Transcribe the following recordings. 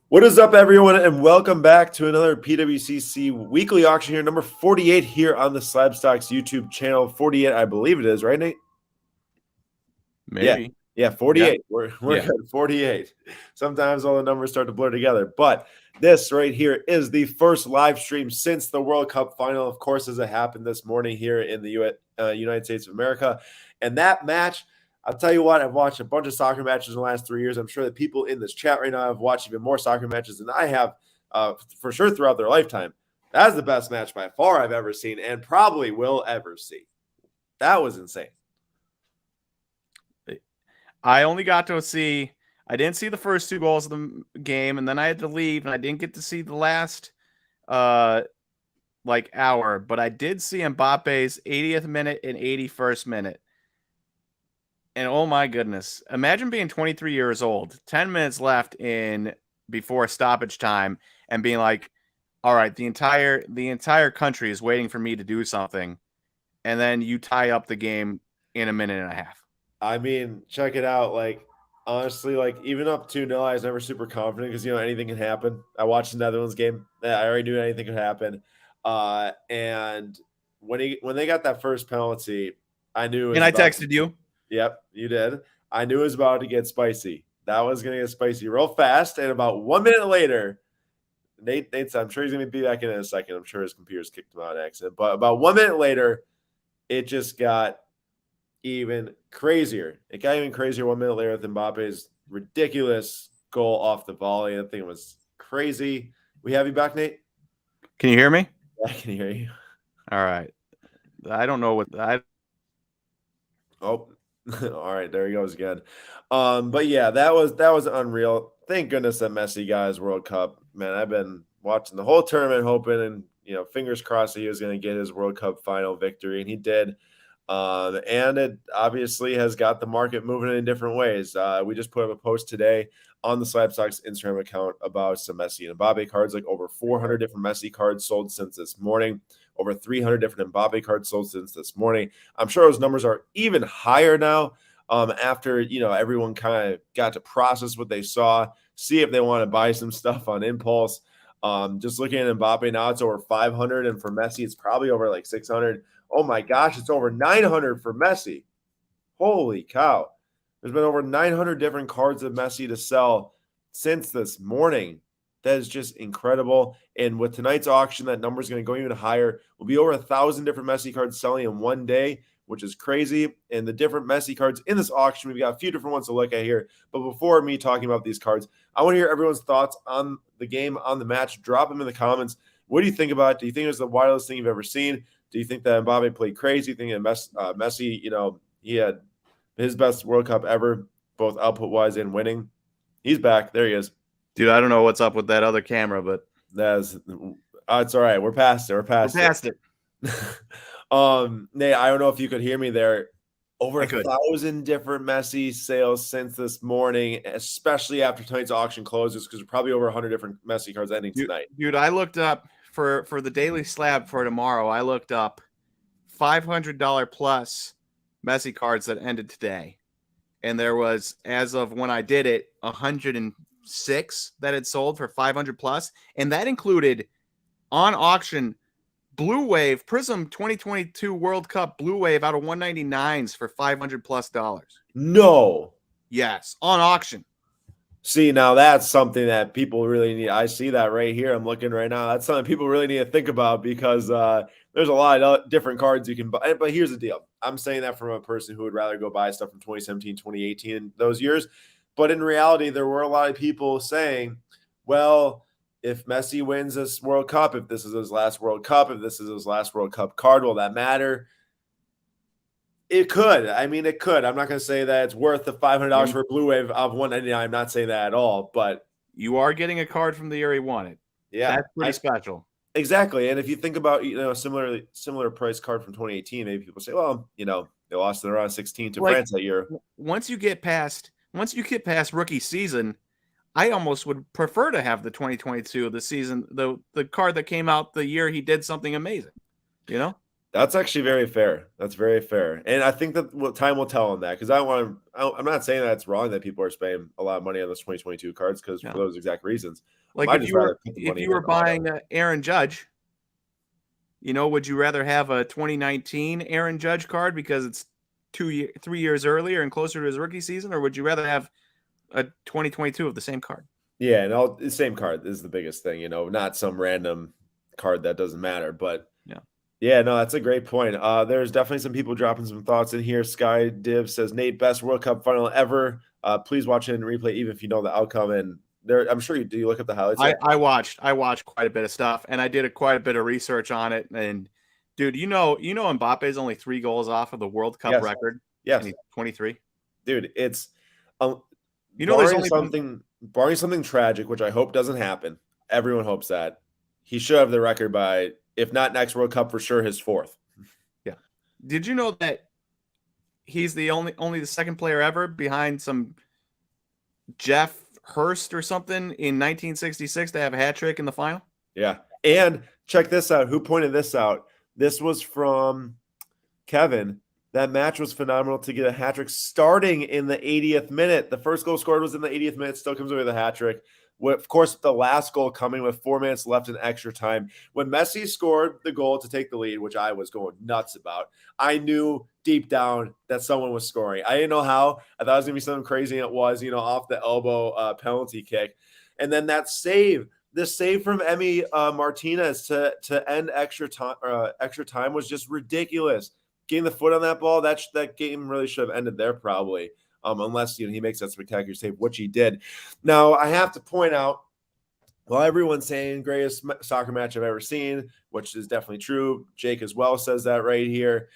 What is up, everyone, and welcome back to another PWCC weekly auction here, number 48 here on the SlabStox YouTube channel. 48, I believe it is, right, Nate? Maybe. Yeah, 48. Yeah. We're good. 48. Sometimes all the numbers start to blur together, but this right here is the first live stream since the World Cup final, of course, as it happened this morning here in the United States of America. And that match, I'll tell you what, I've watched a bunch of soccer matches in the last 3 years. I'm sure that people in this chat right now have watched even more soccer matches than I have for sure throughout their lifetime. That's the best match by far I've ever seen and probably will ever see. That was insane. I only got to see, I didn't see the first two goals of the game, and then I had to leave, and I didn't get to see the last hour, but I did see Mbappe's 80th minute and 81st minute. And oh my goodness, imagine being 23 years old, 10 minutes left before stoppage time, and being like, all right, the entire country is waiting for me to do something, and then you tie up the game in a minute and a half. I mean, check it out. Like, honestly, like even up 2-0, I was never super confident because anything can happen. I watched the Netherlands game. I already knew anything could happen. And when they got that first penalty, I knew. And I texted you. Yep, you did. I knew it was about to get spicy. That was going to get spicy real fast. And about 1 minute later, Nate said, I'm sure he's going to be back in a second. I'm sure his computer's kicked him out on accident. But about 1 minute later, it just got even crazier. It got even crazier 1 minute later with Mbappe's ridiculous goal off the volley. That thing was crazy. We have you back, Nate? Can you hear me? I can hear you. All right. I don't know what I. Oh, all right. There he goes again. But yeah, that was unreal. Thank goodness that Messi got his World Cup. Man, I've been watching the whole tournament, hoping and fingers crossed that he was going to get his World Cup final victory, and he did. And it obviously has got the market moving in different ways. We just put up a post today on the SlabStox Instagram account about some Messi and Mbappe cards, like over 400 different Messi cards sold since this morning, over 300 different Mbappe cards sold since this morning. I'm sure those numbers are even higher now after, everyone kind of got to process what they saw, see if they want to buy some stuff on impulse. Just looking at Mbappe now, it's over 500, and for Messi, it's probably over like 600. Oh my gosh, it's over 900 for Messi. Holy cow. There's been over 900 different cards of Messi to sell since this morning. That is just incredible. And with tonight's auction, that number is going to go even higher. We'll be over 1,000 different Messi cards selling in one day, which is crazy. And the different Messi cards in this auction, we've got a few different ones to look at here. But before me talking about these cards, I want to hear everyone's thoughts on the game, on the match. Drop them in the comments. What do you think about it? Do you think it was the wildest thing you've ever seen? Do you think that Mbappe played crazy? Do you think that Messi, he had his best World Cup ever, both output-wise and winning? He's back. There he is. Dude, I don't know what's up with that other camera, but It's all right. We're past it. We're past it. Nate, I don't know if you could hear me there. Over 1,000 different Messi sales since this morning, especially after tonight's auction closes, because there's probably over 100 different Messi cards ending tonight. Dude, I looked up for the daily slab for tomorrow. I looked up $500 plus Messi cards that ended today, and there was, as of when I did it, 106 that had sold for 500 plus, and that included on auction Blue Wave Prism 2022 World Cup Blue Wave out of 199s for $500 plus. No. Yes, on auction. See, now that's something that people really need. I see that right here. I'm looking right now. That's something people really need to think about because there's a lot of different cards you can buy. But here's the deal. I'm saying that from a person who would rather go buy stuff from 2017, 2018, those years. But in reality, there were a lot of people saying, well, if Messi wins this World Cup, if this is his last World Cup, if this is his last World Cup card, will that matter? It could. I mean, it could. I'm not going to say that it's worth the $500 for a Blue Wave of 199. I'm not saying that at all, but you are getting a card from the year he won it. Yeah, that's pretty special. Exactly. And if you think about a similar price card from 2018, maybe people say, well, they lost in around 16 to France that year. Once you get past rookie season, I almost would prefer to have the 2022, the season, the card that came out the year he did something amazing. That's actually very fair. That's very fair, and I think that time will tell on that because I don't want to. I'm not saying that it's wrong that people are spending a lot of money on those 2022 cards because for Yeah. those exact reasons. Like Might just rather put the if money you in were an auto. buying Aaron Judge, would you rather have a 2019 Aaron Judge card because it's 3 years earlier and closer to his rookie season, or would you rather have a 2022 of the same card? Yeah, and the same card is the biggest thing, not some random card that doesn't matter. But Yeah. yeah, no, that's a great point. There's definitely some people dropping some thoughts in here. Sky Div says Nate, best World Cup final ever. Please watch it and replay, even if you know the outcome. And I'm sure you do. You look up the highlights yet? I watched quite a bit of stuff, and I did quite a bit of research on it. And dude, Mbappe is only 3 goals off of the World Cup Yes. record. Yes. And he's 23. Dude, it's there's only barring something tragic, which I hope doesn't happen. Everyone hopes that he should have the record by, if not next World Cup, for sure his 4th. Yeah. Did you know that he's the only the second player ever behind some Jeff Hurst or something in 1966 to have a hat trick in the final? Yeah. And check this out. Who pointed this out? This was from Kevin. That match was phenomenal to get a hat trick starting in the 80th minute. The first goal scored was in the 80th minute, still comes away with a hat trick. Of course, the last goal coming with 4 minutes left in extra time. When Messi scored the goal to take the lead, which I was going nuts about, I knew deep down that someone was scoring. I didn't know how. I thought it was going to be something crazy, and it was, off the elbow penalty kick. And then that save, the save from Emi Martinez to end extra time was just ridiculous. Getting the foot on that ball, that game really should have ended there probably. Unless he makes that spectacular save, which he did. Now, I have to point out, while everyone's saying greatest soccer match I've ever seen, which is definitely true, Jake as well says that right here.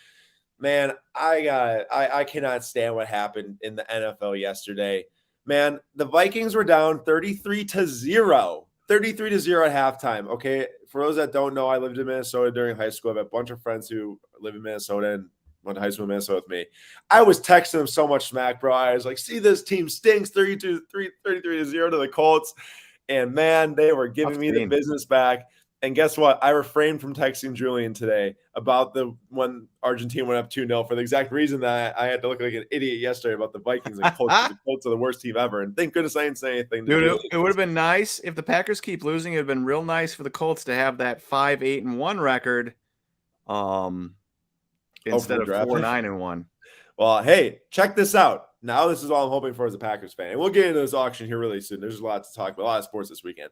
Man, I cannot stand what happened in the NFL yesterday. Man, the Vikings were down 33-0. 33-0 at halftime. Okay, for those that don't know, I lived in Minnesota during high school. I have a bunch of friends who live in Minnesota and went to high school in Minnesota with me. I was texting them so much smack, bro. I was like, see, this team stinks 33-0 to the Colts. And man, they were giving me the business back. And guess what? I refrained from texting Julian today about when Argentina went up 2-0 for the exact reason that I had to look like an idiot yesterday about the Vikings and Colts. The Colts are the worst team ever. And thank goodness I didn't say anything. Dude, it would have been nice if the Packers keep losing. It would have been real nice for the Colts to have that 5-8-1 record. Instead of 4-9-1. Well, hey, check this out. Now this is all I'm hoping for as a Packers fan. And we'll get into this auction here really soon. There's a lot to talk about, a lot of sports this weekend.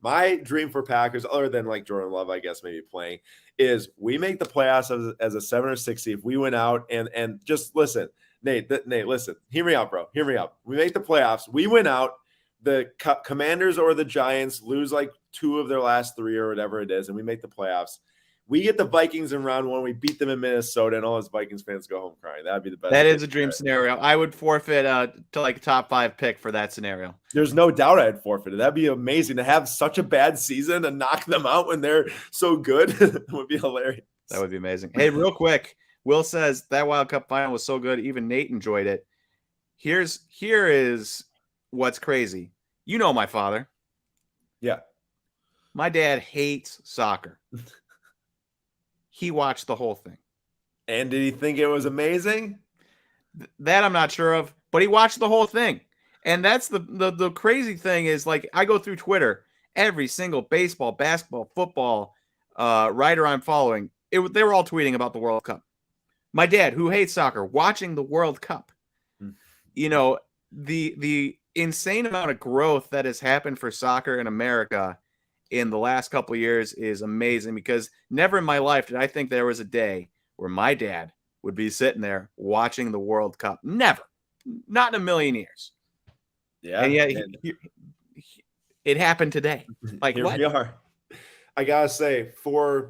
My dream for Packers, other than like Jordan Love, I guess maybe playing, is we make the playoffs as a 7 or 6 seed. We went out and just listen, Nate, listen, hear me out, bro. Hear me out. We make the playoffs. We went out. The Commanders or the Giants lose like 2 of their last 3 or whatever it is, and we make the playoffs. We get the Vikings in round 1. We beat them in Minnesota, and all those Vikings fans go home crying. That'd be the best. That is a dream scenario. I would forfeit to like a top 5 pick for that scenario. There's no doubt I'd forfeit it. That'd be amazing to have such a bad season and knock them out when they're so good. It would be hilarious. That would be amazing. Hey, real quick, Will says that Wild Cup final was so good, even Nate enjoyed it. Here is what's crazy. You know my father. Yeah. My dad hates soccer. He watched the whole thing. And did he think it was amazing? That I'm not sure of, but he watched the whole thing. And that's the crazy thing is, like, I go through Twitter, every single baseball, basketball, football writer I'm following, they were all tweeting about the World Cup. My dad, who hates soccer, watching the World Cup. The insane amount of growth that has happened for soccer in America in the last couple of years is amazing, because never in my life did I think there was a day where my dad would be sitting there watching the World Cup. Never. Not in a million years. Yeah. And yet it happened today. Like, here what? we are. I gotta say, I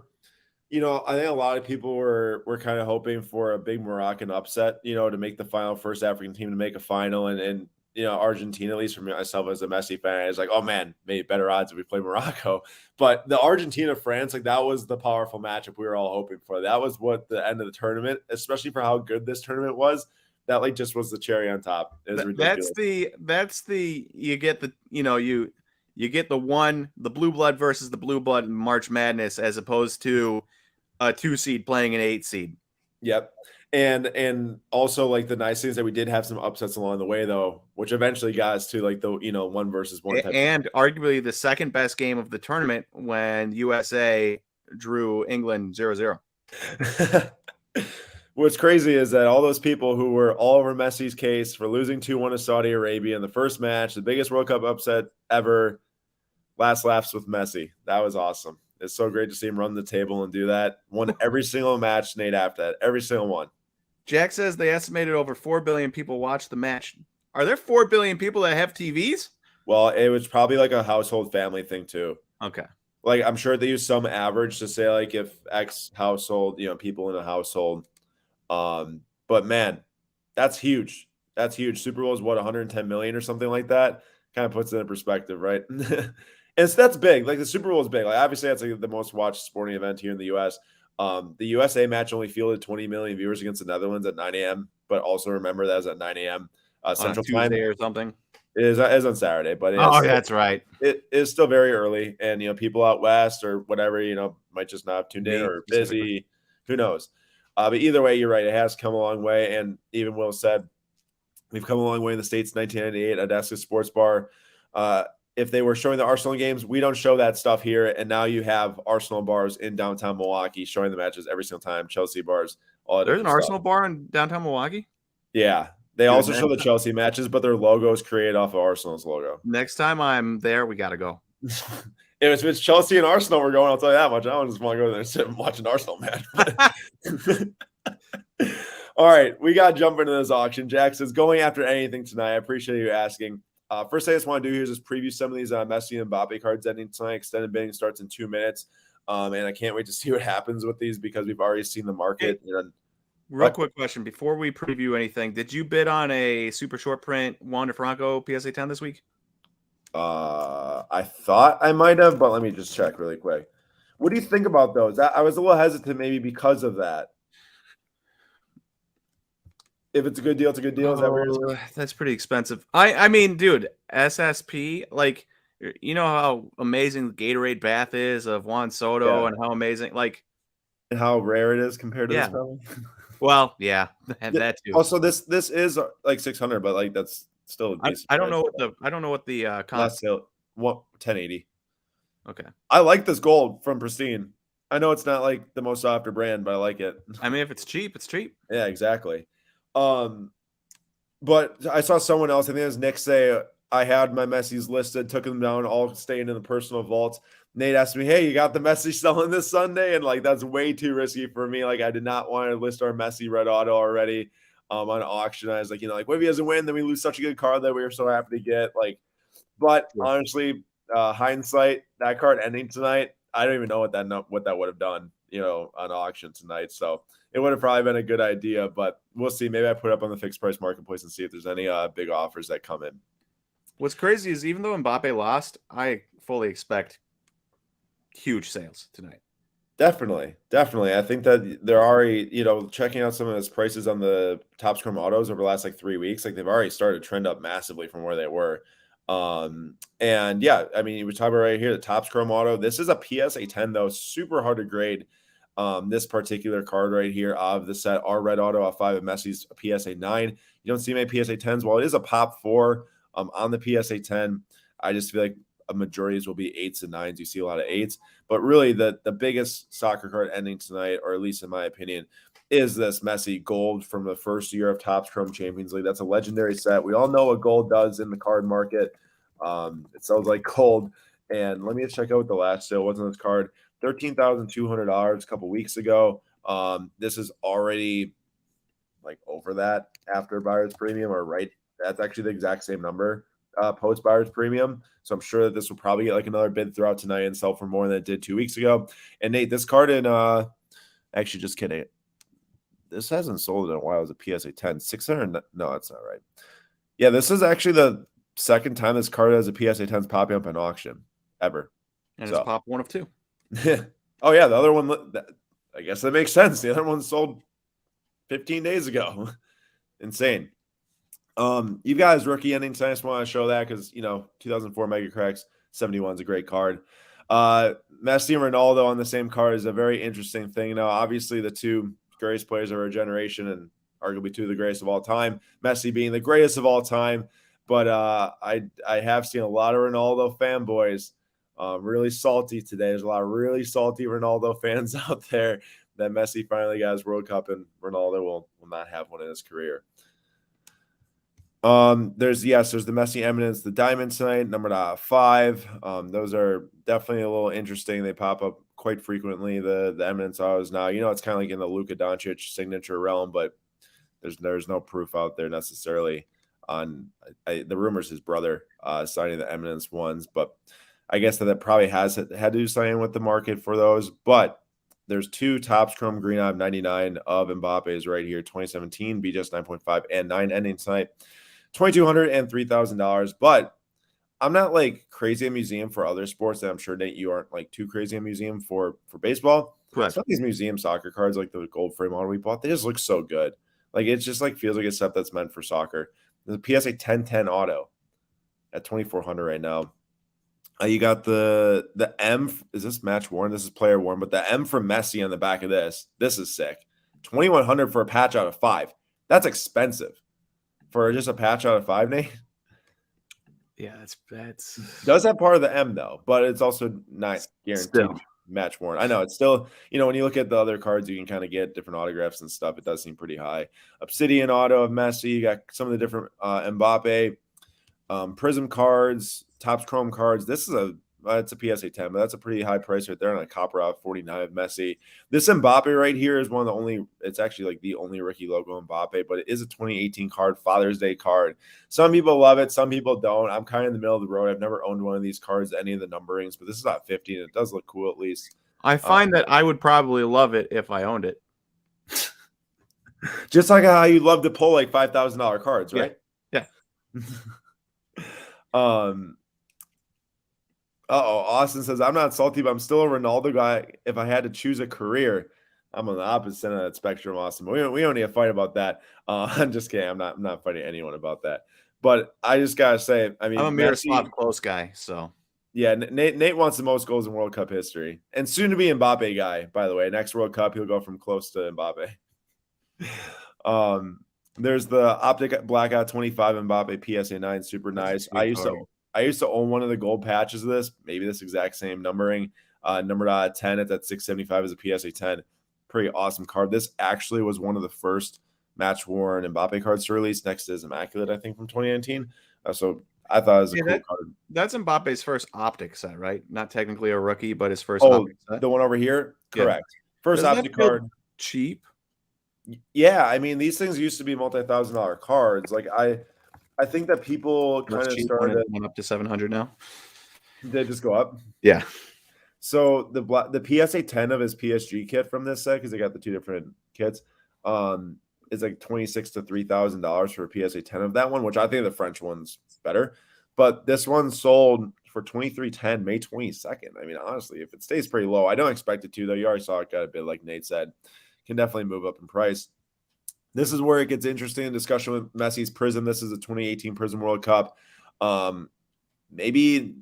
think a lot of people were kind of hoping for a big Moroccan upset, to make the final, first African team to make a final, and Argentina, at least for myself as a Messi fan, is like, oh man, maybe better odds if we play Morocco. But the Argentina-France, like, that was the powerful matchup we were all hoping for. That was what the end of the tournament, especially for how good this tournament was. That like just was the cherry on top. It was ridiculous. You get the blue blood versus the blue blood in March Madness, as opposed to a 2 seed playing an 8 seed. Yep. And also like the nice things that we did have some upsets along the way though, which eventually got us to like the 1-versus-1 type. And arguably the second best game of the tournament when USA drew England 0-0. What's crazy is that all those people who were all over Messi's case for losing 2-1 to Saudi Arabia in the first match, the biggest World Cup upset ever, last laughs with Messi. That was awesome. It's so great to see him run the table and do that. Won every single match, Nate, after that. Every single one. Jack says they estimated over 4 billion people watched the match. Are there 4 billion people that have TVs? Well, it was probably like a household family thing too. Okay. Like I'm sure they use some average to say like if X household, people in a household. But man, that's huge. That's huge. Super Bowl is what 110 million or something like that. Kind of puts it in perspective, right? And so that's big. Like the Super Bowl is big. Like obviously that's like the most watched sporting event here in the US. The USA match only fielded 20 million viewers against the Netherlands at 9 a.m. But also remember that was at 9 a.m. Central Tuesday time or something. It is on Saturday, but That's right. It is still very early, and people out west or whatever might just not have tuned in or busy. Who knows? But either way, you're right. It has come a long way, and even Will said we've come a long way in the States. 1998, Odessa Sports Bar. If they were showing the Arsenal games, we don't show that stuff here, and now you have Arsenal bars in downtown Milwaukee showing the matches every single time. Chelsea bars, all that. There's an Arsenal bar in downtown Milwaukee. Yeah, they also show the Chelsea matches, but their logo is created off of Arsenal's logo. Next time I'm there, we got to go. If it's Chelsea and Arsenal, we're going. I'll tell you that much. I don't just want to go there and sit and watch an Arsenal match. All right, we got to jump into this auction. Jack says, going after anything tonight. I appreciate you asking. First thing I just want to do here is just preview some of these Messi and Mbappe cards ending tonight. Extended bidding starts in 2 minutes. And I can't wait to see what happens with these because we've already seen the market. Real quick question. Before we preview anything, did you bid on a super short print Juan DeFranco PSA 10 this week? I thought I might have, but let me just check really quick. What do you think about those? I was a little hesitant maybe because of that. If it's a good deal, it's a good deal. Is that weird? That's pretty expensive. I mean, dude, SSP, like, you know how amazing the Gatorade bath is of Juan Soto and how amazing, like, and how rare it is compared to this film. Well, yeah, that too. Also, this is like 600, but like that's still. I don't know what the last sale. What 1080? Okay. I like this gold from Pristine. I know it's not like the most softer brand, but I like it. I mean, if it's cheap, it's cheap. Yeah, exactly. But I saw someone else, I think it was Nick, say I had my Messi's listed, took them down, all staying in the personal vaults. Nate asked me, "Hey, you got the Messi selling this Sunday?" And like that's way too risky for me. Like I did not want to list our Messi red auto already on auction. I was like, what if he doesn't win? Then we lose such a good card that we were so happy to get. Like, but honestly, hindsight, that card ending tonight, I don't even know what that would have done, on auction tonight. So it would have probably been a good idea, but we'll see. Maybe I put it up on the fixed price marketplace and see if there's any big offers that come in. What's crazy is even though Mbappe lost, I fully expect huge sales tonight. Definitely. I think that they're already, checking out some of his prices on the Topps Chrome autos over the last like 3 weeks. Like they've already started to trend up massively from where they were. And yeah, I mean, you were talking about right here, the Topps Chrome auto. This is a PSA 10 though, super hard to grade. This particular card right here of the set, our red auto of 5 of Messi's PSA 9. You don't see many PSA 10s. While it is a pop 4 on the PSA 10, I just feel like a majorities will be 8s and 9s. You see a lot of 8s, but really the biggest soccer card ending tonight, or at least in my opinion, is this Messi gold from the first year of Topps Chrome Champions League. That's a legendary set. We all know what gold does in the card market. It sells like gold. And let me just check out what the last sale was on this card. $13,200 a couple weeks ago. This is already like over that after buyer's premium, or right. That's actually the exact same number post buyer's premium. So I'm sure that this will probably get like another bid throughout tonight and sell for more than it did 2 weeks ago. And Nate, this card in actually just kidding. This hasn't sold in a while as a PSA 10. 600. No, that's not right. Yeah, this is actually the second time this card as a PSA 10 is popping up in auction ever. And it's pop 1 of 2. Oh yeah, the other one, I guess that makes sense. The other one sold 15 days ago. Insane. You guys rookie ending tonight. I just want to show that because 2004 Mega Cracks 71 is a great card. Messi and Ronaldo on the same card is a very interesting thing. Now, obviously, the two greatest players of our generation and arguably two of the greatest of all time. Messi being the greatest of all time, but I have seen a lot of Ronaldo fanboys really salty today. There's a lot of really salty Ronaldo fans out there that Messi finally got his World Cup and Ronaldo will not have one in his career. There's the Messi Eminence, the Diamond tonight, number 5. Those are definitely a little interesting. They pop up quite frequently. The Eminence always now, it's kind of like in the Luka Doncic signature realm, but there's no proof out there necessarily on the rumors his brother signing the Eminence ones, but I guess that probably has had to do something with the market for those. But there's 2 Topps Chrome Green Eye 99 of Mbappe's right here, 2017, BJS 9.5 and 9 ending tonight. $2,200 and $3,000. But I'm not like crazy at museum for other sports, and I'm sure Nate, you aren't like too crazy at museum for baseball. Correct. Some of these museum soccer cards, like the gold frame model we bought, they just look so good. Like it just like feels like it's stuff that's meant for soccer. There's a PSA 1010 auto at 2,400 right now. You got the M. Is this match worn? This is player worn, but the M from Messi on the back of this. This is sick. 2,100 for a patch out of 5. That's expensive for just a patch out of 5, Nate. Yeah, that's does have part of the M though, but it's also not guaranteed still match worn. I know it's still, when you look at the other cards, you can kind of get different autographs and stuff. It does seem pretty high. Obsidian auto of Messi. You got some of the different Mbappe Prism cards, Topps Chrome cards. This is it's a PSA 10, but that's a pretty high price right there on a copper out 49 of Messi. This Mbappe right here is one of the only, it's actually like the only rookie logo Mbappe, but it is a 2018 card, Father's Day card. Some people love it, some people don't. I'm kind of in the middle of the road. I've never owned one of these cards, any of the numberings, but this is not 50 and it does look cool at least. I find that I would probably love it if I owned it. Just like how you love to pull like $5,000 cards, right? Yeah. Austin says, I'm not salty, but I'm still a Ronaldo guy. If I had to choose a career, I'm on the opposite end of that spectrum, Austin. But we don't need to fight about that. I'm just kidding. I'm not fighting anyone about that. But I just gotta say, I mean, I'm a Miroslav close guy, so yeah. Nate wants the most goals in World Cup history, and soon to be Mbappe guy. By the way, next World Cup he'll go from close to Mbappe. There's the Optic Blackout 25 Mbappe PSA 9, super nice. I used to own one of the gold patches of this, maybe this exact same numbering. Numbered 10, it's at 675 as a PSA 10. Pretty awesome card. This actually was one of the first match worn Mbappe cards to release, next to his Immaculate, I think, from 2019. So I thought it was a cool card. That's Mbappe's first optic set, right? Not technically a rookie, but his first optic set. The one over here? Correct. Yeah. First optic card. Cheap. Yeah, I mean, these things used to be multi-$1,000 cards. Like I think that people kind of started went up to 700 now. They just go up. Yeah. So the PSA 10 of his PSG kit from this set, because they got the 2 different kits, is like $2,600 to $3,000 for a PSA 10 of that one, which I think the French one's better. But this one sold for $2,310 May 22nd. I mean, honestly, if it stays pretty low, I don't expect it to, though. You already saw it got a bit, like Nate said, can definitely move up in price. This is where it gets interesting in discussion with Messi's Prism. This is a 2018 Prism World Cup. Maybe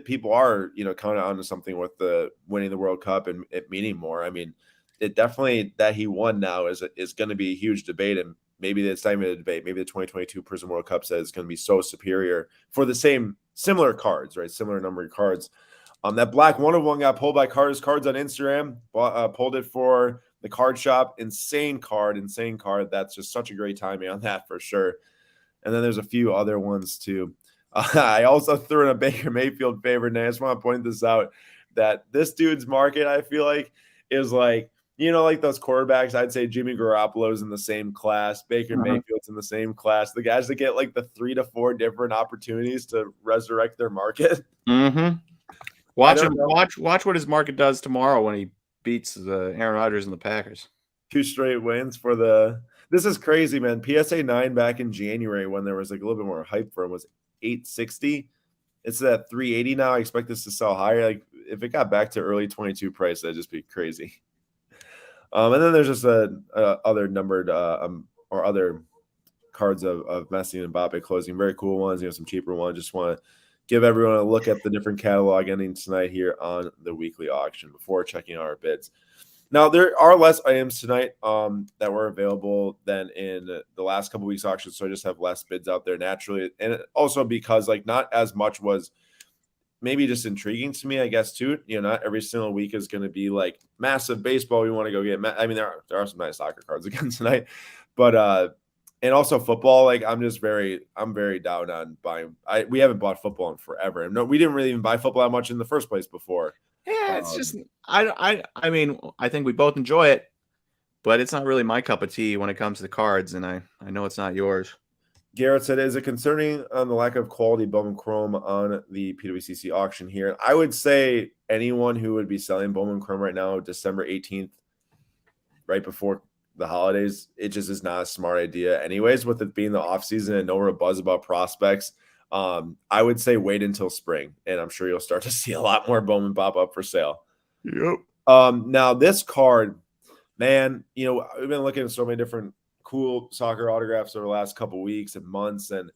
people are, kind of onto something with the winning the World Cup and it meaning more. I mean, it definitely that he won now is going to be a huge debate, and maybe it's not even a debate. Maybe the 2022 Prism World Cup says it's going to be so superior for the similar cards, right? Similar number of cards. That black one of one got pulled by Carter's Cards on Instagram. Pulled it for the card shop. Insane card. That's just such a great timing on that for sure. And then there's a few other ones too. I also threw in a Baker Mayfield favorite, and I just want to point this out that this dude's market, I feel like, is like, like those quarterbacks. I'd say Jimmy Garoppolo's in the same class. Baker Mayfield's in the same class. The guys that get like the 3 to 4 different opportunities to resurrect their market. Mm-hmm. Watch him. Watch what his market does tomorrow when he beats the Aaron Rodgers and the Packers. 2 straight wins for the. This is crazy, man. PSA 9 back in January when there was like a little bit more hype for him was $860. It's at $380 now. I expect this to sell higher. Like if it got back to early 22 price, that'd just be crazy. And then there's just other numbered or other cards of Messi and Mbappe closing. Very cool ones. Some cheaper ones. Just want to give everyone a look at the different catalog endings tonight here on the weekly auction before checking out our bids. Now, there are less items tonight that were available than in the last couple weeks auction, so I just have less bids out there naturally. And also because, like, not as much was maybe just intriguing to me, I guess, too. You know, not every single week is going to be, like, massive baseball we want to go get. I mean, there are some nice soccer cards again tonight. But and also football, like, I'm very down on buying. We haven't bought football in forever. And no, we didn't really even buy football that much in the first place before. Yeah, it's just I mean, I think we both enjoy it, but it's not really my cup of tea when it comes to the cards, and I know it's not yours. Garrett said, is it concerning on the lack of quality Bowman Chrome on the PWCC auction here? I would say anyone who would be selling Bowman Chrome right now, December 18th, right before the holidays, it just is not a smart idea. Anyways, with it being the offseason and no real buzz about prospects, I would say wait until spring, and I'm sure you'll start to see a lot more Bowman pop up for sale. Yep. Now this card, man, you know, we've been looking at so many different cool soccer autographs over the last couple weeks and months, and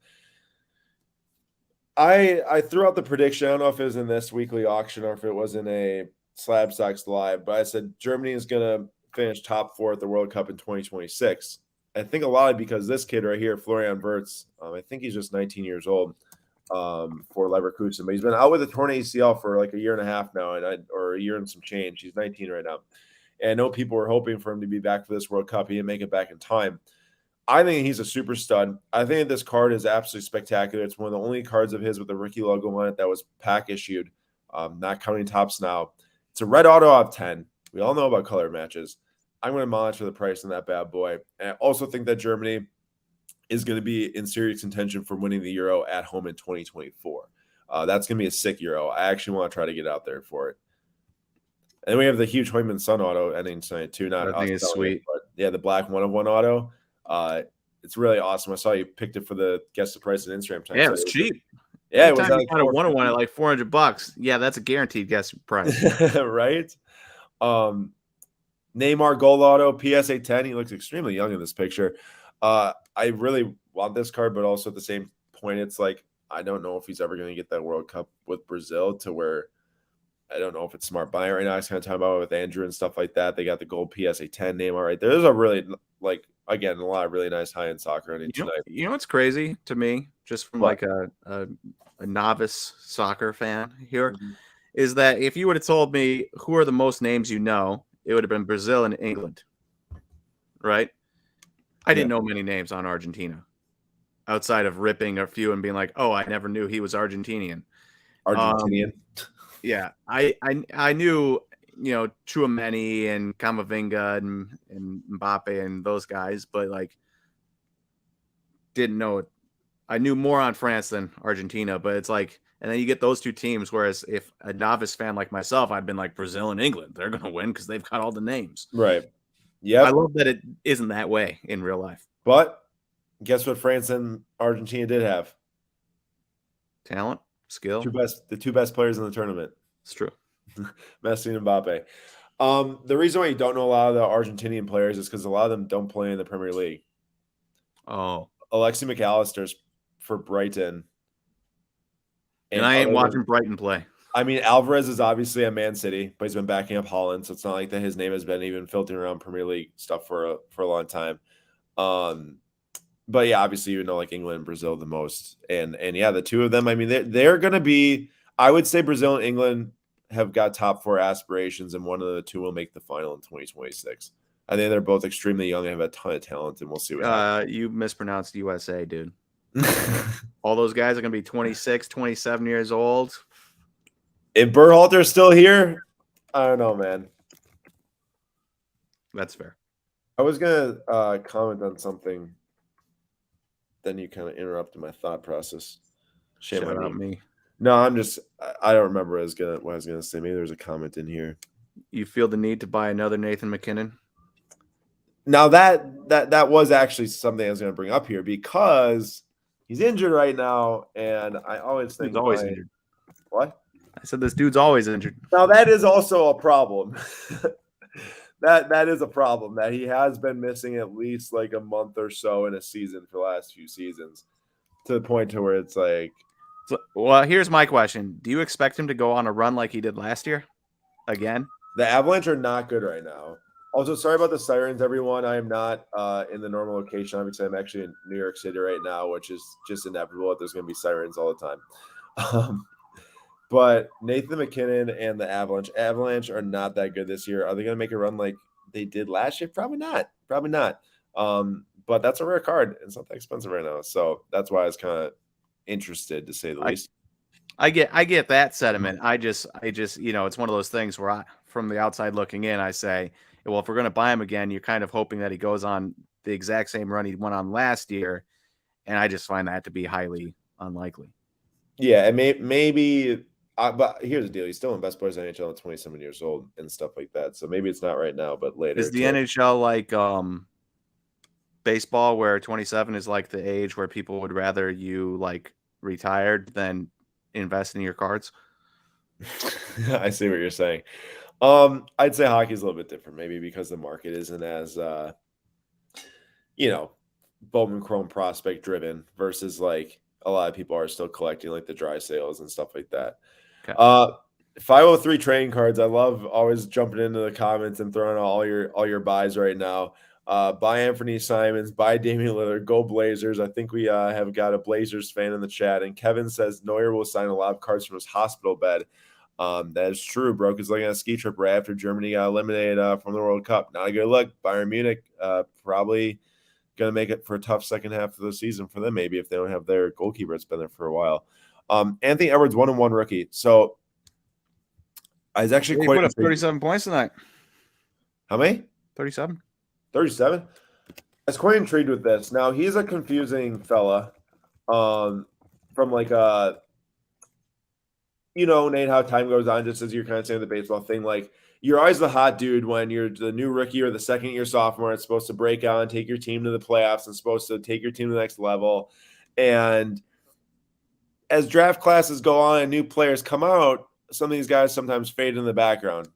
I threw out the prediction. I don't know if it was in this weekly auction or if it was in a SlabStox live, but I said Germany is going to finish top 4 at the World Cup in 2026. I think a lot because this kid right here, Florian Wirtz, I think he's just 19 years old for Leverkusen, but he's been out with a torn ACL for like a year and a half now, or a year and some change. He's 19 right now. And I know people were hoping for him to be back for this World Cup. He didn't make it back in time. I think he's a super stud. I think this card is absolutely spectacular. It's one of the only cards of his with the rookie logo on it that was pack issued, not counting tops now. It's a red auto out of 10. We all know about color matches. I'm going to monitor the price on that bad boy. And I also think that Germany is going to be in serious contention for winning the Euro at home in 2024. That's going to be a sick Euro. I actually want to try to get out there for it. And we have the huge Hoyman Sun auto ending tonight too. Not I think it's sweet. it, but yeah, the black 1/1 auto. It's really awesome. I saw you picked it for the guess the price on Instagram. Yeah, it was cheap. Yeah, it was like a 1/1 at like $400. Yeah, that's a guaranteed guess price. Right? Neymar gold auto, PSA 10. He looks extremely young in this picture. I really want this card, but also at the same point, it's like I don't know if he's ever going to get that World Cup with Brazil to where I don't know if it's smart buying right now. I was kind of talking about it with Andrew and stuff like that. They got the gold PSA 10 Neymar right there. There's a really, like, again, a lot of really nice high-end soccer on it tonight. You know what's crazy to me, just from like a novice soccer fan here, is that if you would have told me who are the most names you know, it would have been Brazil and England, right? I didn't know many names on Argentina outside of ripping a few and being like, oh, I never knew he was Argentinian. Argentinian. Yeah, I knew, you know, Tchouaméni and Camavinga and Mbappe and those guys, but like didn't know it. I knew more on France than Argentina, but it's like, and then you get those two teams. Whereas if a novice fan like myself, I'd been like Brazil and England, they're going to win because they've got all the names. Right. Yeah. I love that it isn't that way in real life. But guess what France and Argentina did have? Talent, skill. The two best players in the tournament. It's true. Messi and Mbappe. The reason why you don't know a lot of the Argentinian players is because a lot of them don't play in the Premier League. Oh. Alexi McAllister's for Brighton. And I ain't watching Brighton play. I mean, Alvarez is obviously at Man City, but he's been backing up Holland, so it's not like that his name has been even filtering around Premier League stuff for a long time. But yeah, obviously you know like England and Brazil the most, and yeah, the two of them. I mean, they're going to be. I would say Brazil and England have got top 4 aspirations, and one of the two will make the final in 2026. I think they're both extremely young and have a ton of talent, and we'll see what happens. You mispronounced USA, dude. All those guys are going to be 26, 27 years old. If Berhalter's still here, I don't know, man. That's fair. I was going to comment on something. Then you kind of interrupted my thought process. Shame on me. No, I don't remember what I was gonna say. Maybe there's a comment in here. You feel the need to buy another Nathan McKinnon? Now that was actually something I was gonna bring up here because he's injured right now, and I always think he's always injured. What? I said this dude's always injured. Now that is also a problem. that is a problem that he has been missing at least like a month or so in a season for the last few seasons, to the point to where it's like So, well, here's my question: do you expect him to go on a run like he did last year again? The Avalanche are not good right now. Also, sorry about the sirens, everyone. I am not in the normal location. Obviously, I'm actually in New York City right now, which is just inevitable that there's going to be sirens all the time. But Nathan McKinnon and the Avalanche are not that good this year. Are they going to make a run like they did last year? Probably not. Probably not. But that's a rare card. It's not that expensive right now, so that's why I was kind of interested, to say the least. I get that sentiment. I just it's one of those things where from the outside looking in, I say, well, if we're going to buy him again, you're kind of hoping that he goes on the exact same run he went on last year, and I just find that to be highly unlikely. Yeah, and maybe. But here's the deal: he's still in best players in NHL at 27 years old and stuff like that. So maybe it's not right now, but later. Is the NHL like baseball, where 27 is like the age where people would rather you like retired than invest in your cards? I see what you're saying. I'd say hockey's a little bit different, maybe because the market isn't as Bowman Chrome prospect driven versus like a lot of people are still collecting like the dry sales and stuff like that. Okay. 503 trading cards. I love always jumping into the comments and throwing out all your buys right now. Buy Anthony Simons, buy Damian Lillard, go Blazers. I think we have got a Blazers fan in the chat, and Kevin says Neuer will sign a lot of cards from his hospital bed. That is true. Broke is looking at a ski trip right after Germany got eliminated from the World Cup. Not a good look. Bayern Munich probably going to make it for a tough second half of the season for them, maybe if they don't have their goalkeeper that's been there for a while. Anthony Edwards, 1-1 rookie. So I was actually He put up 37 points tonight. How many? 37. 37? I was quite intrigued with this. Now, he's a confusing fella from like Nate, how time goes on, just as you're kind of saying the baseball thing, like you're always the hot dude when you're the new rookie or the second-year sophomore. It's supposed to break out and take your team to the playoffs and supposed to take your team to the next level. And as draft classes go on and new players come out, some of these guys sometimes fade in the background.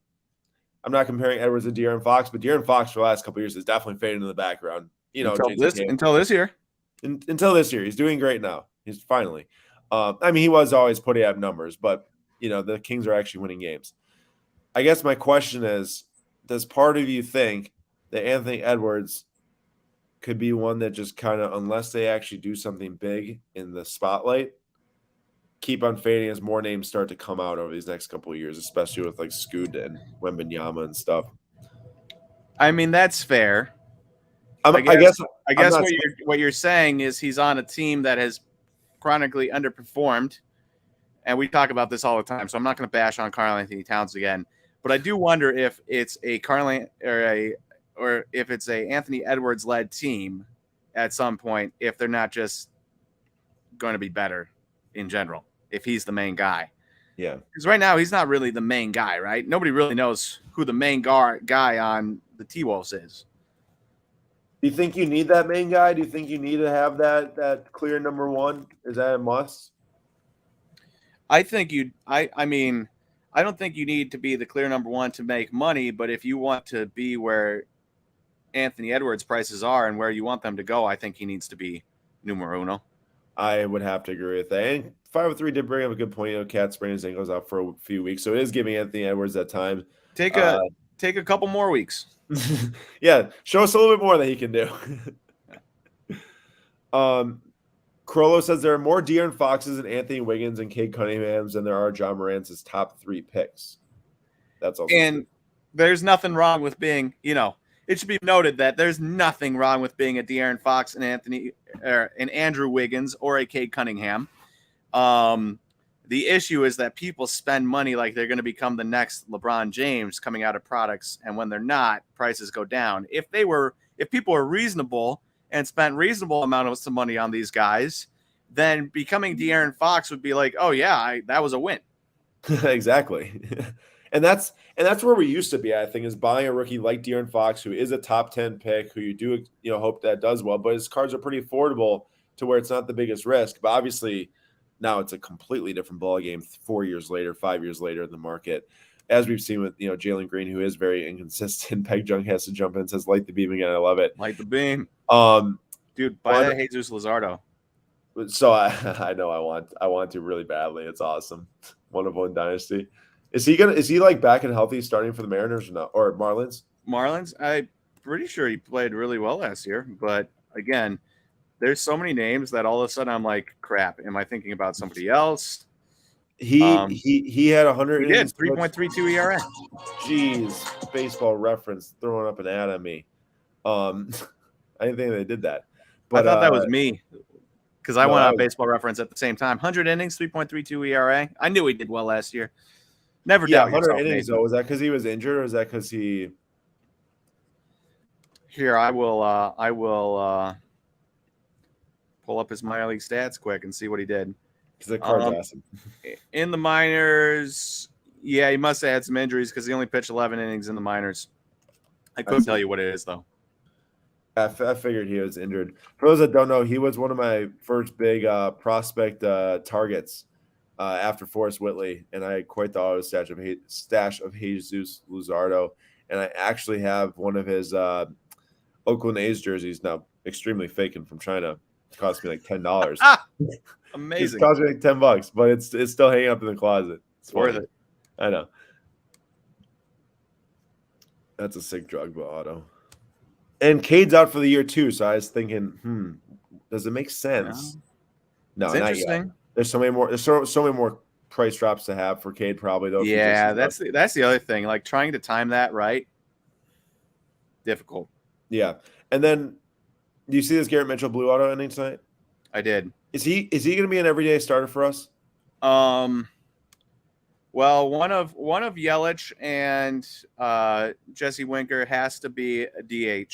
I'm not comparing Edwards to De'Aaron Fox, but De'Aaron Fox for the last couple of years has definitely faded in the background. Until this year. Until this year. He's doing great now. He's finally. He was always putting up numbers, but, the Kings are actually winning games. I guess my question is, does part of you think that Anthony Edwards could be one that just kind of, unless they actually do something big in the spotlight, keep on fading as more names start to come out over these next couple of years, especially with like Scoot and Wembanyama and stuff? I mean, that's fair. I guess what you're saying is he's on a team that has chronically underperformed, and we talk about this all the time. So I'm not going to bash on Karl-Anthony Towns again, but I do wonder if it's a or if it's a Anthony Edwards led team at some point, if they're not just going to be better in general, if he's the main guy. Yeah. Because right now he's not really the main guy, right? Nobody really knows who the main guy on the T-Wolves is. Do you think you need that main guy? Do you think you need to have that clear number one? Is that a must? I think I don't think you need to be the clear number one to make money, but if you want to be where Anthony Edwards prices are and where you want them to go, I think he needs to be numero uno. I would have to agree with that. And 503 did bring up a good point. Cat sprained his ankles out for a few weeks, so it is giving Anthony Edwards that time. Take a couple more weeks. Yeah, show us a little bit more that he can do. Crollo says there are more De'Aaron Foxes and Anthony Wiggins and Cade Cunningham's than there are John Morant's top 3 picks. That's also true. There's nothing wrong with being, it should be noted that there's nothing wrong with being a De'Aaron Fox and an Andrew Wiggins or a Cade Cunningham. The issue is that people spend money like they're going to become the next LeBron James coming out of products, and when they're not, prices go down. If people are reasonable and spent reasonable amounts of money on these guys, then becoming De'Aaron Fox would be like, oh yeah, that was a win. Exactly. And that's where we used to be, I think, is buying a rookie like De'Aaron Fox, who is a top 10 pick, who you do hope that does well, but his cards are pretty affordable to where it's not the biggest risk. But obviously now it's a completely different ballgame 4 years later, 5 years later in the market. As we've seen with Jalen Green, who is very inconsistent. Peg Jung has to jump in and says, light the beam again. I love it. Light the beam. Dude, buy that Jesus Luzardo. So I know I want to really badly. It's awesome. One of one dynasty. Is he like back and healthy starting for the Mariners or not, or Marlins? Marlins, I'm pretty sure he played really well last year, but again, there's so many names that all of a sudden I'm like, crap, am I thinking about somebody else? He had 100 He innings did 3.32 ERA. Jeez, baseball reference throwing up an ad on me. I didn't think they did that. I But thought that was me because I no, went that on was, Baseball Reference at the same time. 100 innings, 3.32 ERA. I knew he did well last year. Never yeah, doubt 100 yourself, innings Nathan. though. Was that because he was injured, or was that because he? Here, I will pull up his minor league stats quick and see what he did. Because the card's awesome. In the minors, yeah, he must have had some injuries because he only pitched 11 innings in the minors. I couldn't tell you what it is though. I figured he was injured. For those that don't know, he was one of my first big prospect targets after Forrest Whitley, and I had quite the auto stash of Jesus Luzardo, and I actually have one of his Oakland A's jerseys now, extremely faking from China. It cost me like $10. Amazing. It cost me like $10, but it's still hanging up in the closet. It's worth funny. it. I know. That's a sick drug auto. And Cade's out for the year too, so I was thinking, does it make sense? No, it's not interesting. yet. There's so many more. There's so many more price drops to have for Cade probably though. Yeah, that's the other thing. Like trying to time that right, difficult. Yeah, and then do you see this Garrett Mitchell blue auto ending tonight? I did. Is he going to be an everyday starter for us? Well, one of Yelich and Jesse Winker has to be a DH.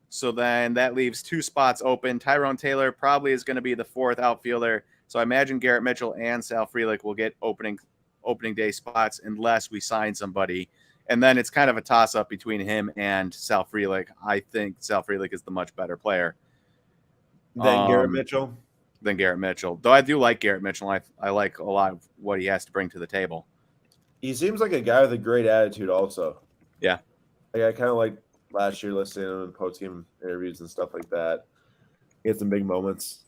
So then that leaves 2 spots open. Tyrone Taylor probably is going to be the 4th outfielder. So I imagine Garrett Mitchell and Sal Frelick will get opening day spots unless we sign somebody. And then it's kind of a toss-up between him and Sal Frelick. I think Sal Frelick is the much better player Than Garrett Mitchell? Than Garrett Mitchell. Though I do like Garrett Mitchell. I like a lot of what he has to bring to the table. He seems like a guy with a great attitude also. Yeah. Like I kind of like last year listening to him in post-game interviews and stuff like that. He had some big moments.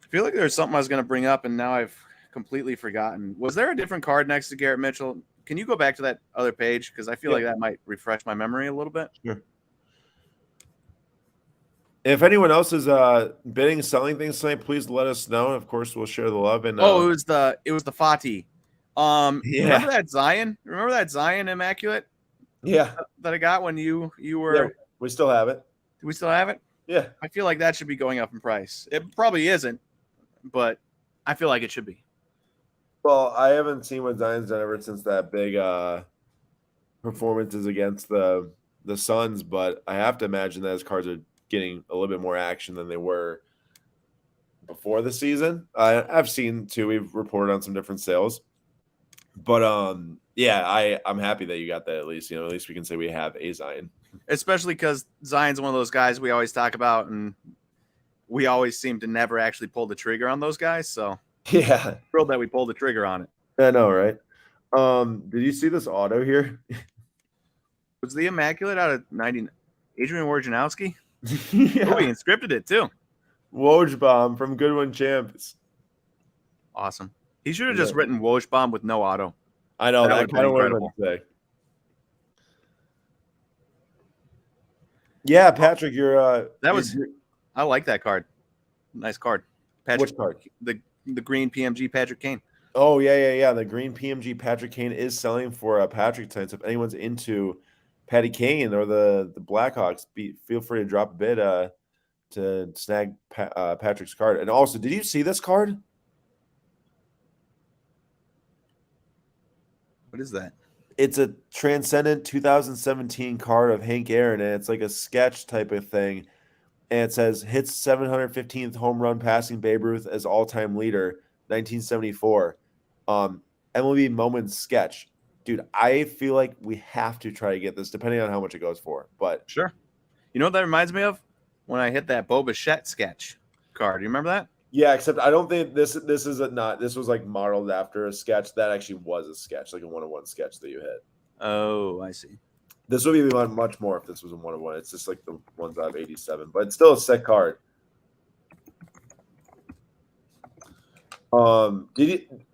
I feel like there's something I was going to bring up, and now I've completely forgotten. Was there a different card next to Garrett Mitchell? Can you go back to that other page? Because I feel like that might refresh my memory a little bit. Sure. If anyone else is bidding, selling things tonight, please let us know. Of course, we'll share the love. And it was the Fati. Remember that Zion? Remember that Zion Immaculate? Yeah, that I got when you were. Yeah, we still have it. Do we still have it? Yeah, I feel like that should be going up in price. It probably isn't, but I feel like it should be. Well, I haven't seen what Zion's done ever since that big performances against the Suns, but I have to imagine that his cards are getting a little bit more action than they were before the season. I've seen too. We've reported on some different sales, but yeah, I'm happy that you got that at least. At least we can say we have a Zion, especially because Zion's one of those guys we always talk about, and we always seem to never actually pull the trigger on those guys. So yeah, thrilled that we pulled the trigger on it. I know, right? Did you see this auto here? Was the Immaculate out of 90? Adrian Wojnarowski? Yeah. Oh, he inscripted it too. Woj from Goodwin Champs. Awesome. He should have just written Woj with no auto. I know that kind of what I meant to say. Yeah, Patrick, I like that card. Nice card. Patrick, which card? The green PMG Patrick Kane. Oh yeah. The green PMG Patrick Kane is selling for Patrick tonight. So if anyone's into Patty Kane or the Blackhawks, feel free to drop a bid to snag Patrick's card. And also, did you see this card? What is that? It's a Transcendent 2017 card of Hank Aaron, and it's like a sketch type of thing. And it says hits 715th home run passing Babe Ruth as all-time leader, 1974. MLB Moments sketch. Dude, I feel like we have to try to get this, depending on how much it goes for. But sure. You know what that reminds me of? When I hit that Bo Bichette sketch card. You remember that? Yeah, except I don't think this is not. This was like modeled after a sketch. That actually was a sketch, like a 1-on-1 sketch that you hit. Oh, I see. This would be much more if this was a 1-1. It's just like the ones out of 87, but it's still a sick card.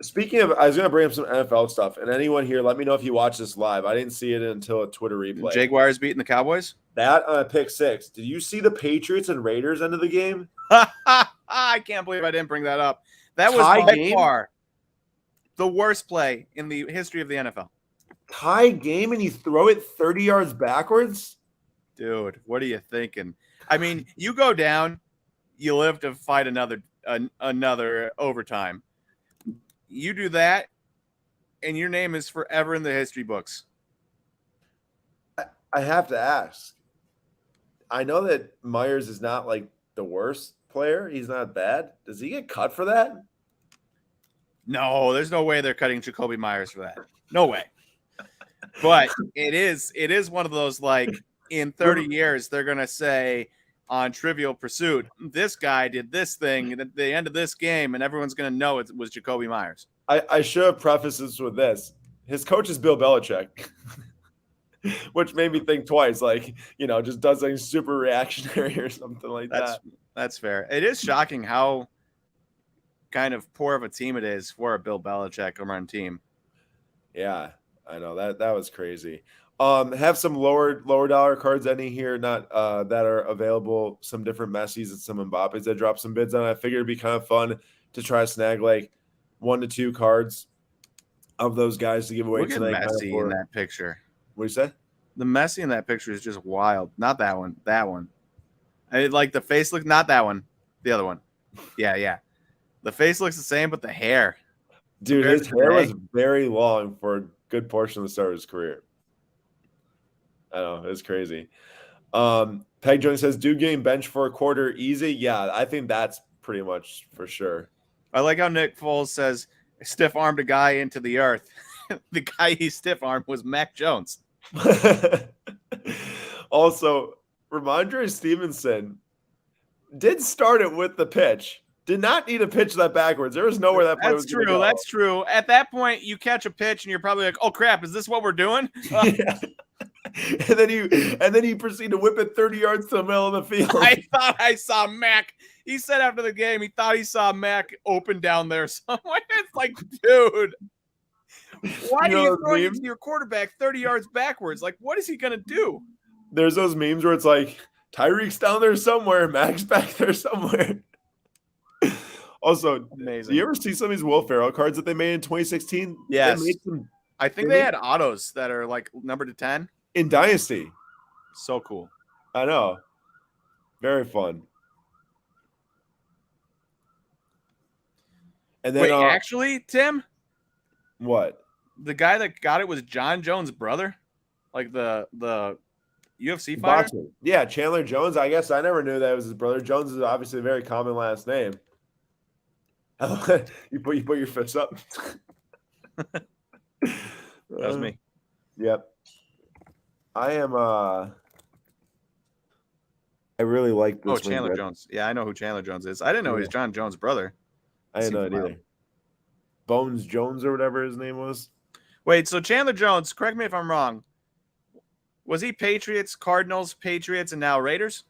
Speaking of, I was gonna bring up some NFL stuff, and anyone here, let me know if you watch this live. I didn't see it until a Twitter replay. Jaguars beating the Cowboys. That pick 6. Did you see the Patriots and Raiders end of the game? I can't believe I didn't bring that up. That was by far the worst play in the history of the NFL. Tie game, and you throw it 30 yards backwards? Dude, what are you thinking? I mean, you go down, you live to fight another overtime. You do that, and your name is forever in the history books. I have to ask. I know that Myers is not like the worst player. He's not bad. Does he get cut for that? No, there's no way they're cutting Jacoby Myers for that. No way. But it is one of those, like, in 30 years, they're going to say on Trivial Pursuit, this guy did this thing at the end of this game, and everyone's going to know it was Jacoby Myers. I should have prefaced this with this. His coach is Bill Belichick, which made me think twice, like, just does something super reactionary or something like that. That's fair. It is shocking how kind of poor of a team it is for a Bill Belichick run team. Yeah, I know that was crazy. Have some lower dollar cards ending here, not that are available. Some different Messis and some Mbappes that dropped some bids on. I figured it'd be kind of fun to try to snag like 1 to 2 cards of those guys to give away tonight. Look at Messi in that picture. What do you say? The Messi in that picture is just wild. Not that one. That one. I like the face look. Not that one. The other one. Yeah. The face looks the same, but the hair. Dude, his hair was very long for a good portion of the start of his career. I know, it's crazy. Peg Jones says, "Do game bench for a quarter easy?" Yeah, I think that's pretty much for sure. I like how Nick Foles says, "Stiff armed a guy into the earth." The guy he stiff armed was Mac Jones. Also, Ramondre Stevenson did start it with the pitch. Did not need to pitch that backwards. There was nowhere that play was going to go. That's true. At that point, you catch a pitch and you're probably like, "Oh crap, is this what we're doing?" Yeah. And then you proceed to whip it 30 yards to the middle of the field. I thought I saw Mac. He said after the game he thought he saw Mac open down there somewhere. It's like, dude, why are you throwing it to your quarterback 30 yards backwards? Like, what is he gonna do? There's those memes where it's like Tyreek's down there somewhere, Mac's back there somewhere. Also, amazing. Do you ever see some of these Will Ferrell cards that they made in 2016? Yes. I think they had autos that are like numbered to 10 in Dynasty. So cool. I know. Very fun. And then wait, actually, Tim? What? The guy that got it was John Jones' brother? Like the UFC fighter? Boxing. Yeah, Chandler Jones. I guess I never knew that was his brother. Jones is obviously a very common last name. You put your fists up. That was me. Yep. I am I really like this. Oh, Chandler Jones. Yeah, I know who Chandler Jones is. I didn't know he was John Jones' brother. I didn't know it either. Bones Jones or whatever his name was. Wait, so Chandler Jones, correct me if I'm wrong. Was he Patriots, Cardinals, Patriots, and now Raiders?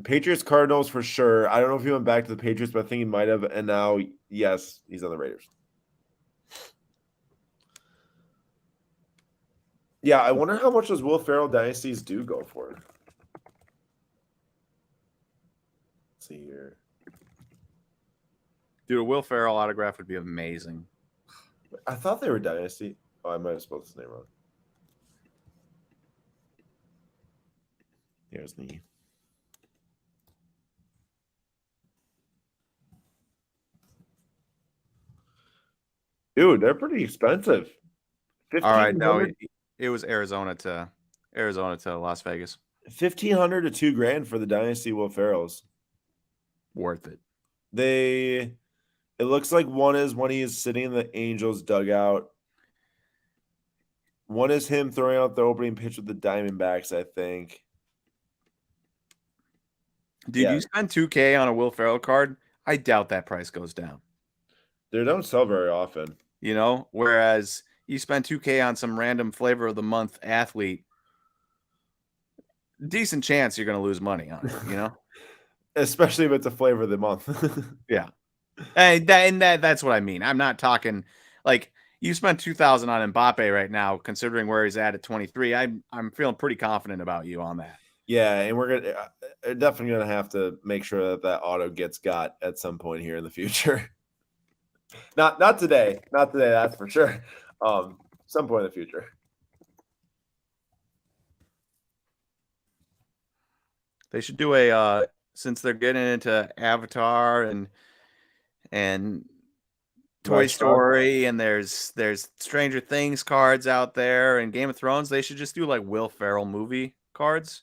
Patriots, Cardinals for sure. I don't know if he went back to the Patriots, but I think he might have. And now, yes, he's on the Raiders. Yeah, I wonder how much those Will Ferrell dynasties do go for. Let's see here. Dude, a Will Ferrell autograph would be amazing. I thought they were dynasty. Oh, I might have spelled his name wrong. Here's me. Dude, they're pretty expensive. All right, no, it was Arizona to Las Vegas. 1,500 to $2,000 for the Dynasty Will Ferrells. Worth it. It looks like one is when he is sitting in the Angels dugout. One is him throwing out the opening pitch with the Diamondbacks, I think. Dude, you spend $2,000 on a Will Ferrell card, I doubt that price goes down. They don't sell very often. You know, whereas you spend 2K on some random flavor of the month athlete, decent chance you're going to lose money on it, you know? Especially if it's a flavor of the month. Yeah. And that's what I mean. I'm not talking like you spent 2,000 on Mbappe right now, considering where he's at 23. I'm feeling pretty confident about you on that. Yeah, and we're definitely gonna have to make sure that that auto gets got at some point here in the future. Not today, not today. That's for sure. Some point in the future. They should do a since they're getting into Avatar and Toy Retro. Story, and there's Stranger Things cards out there, and Game of Thrones. They should just do like Will Ferrell movie cards,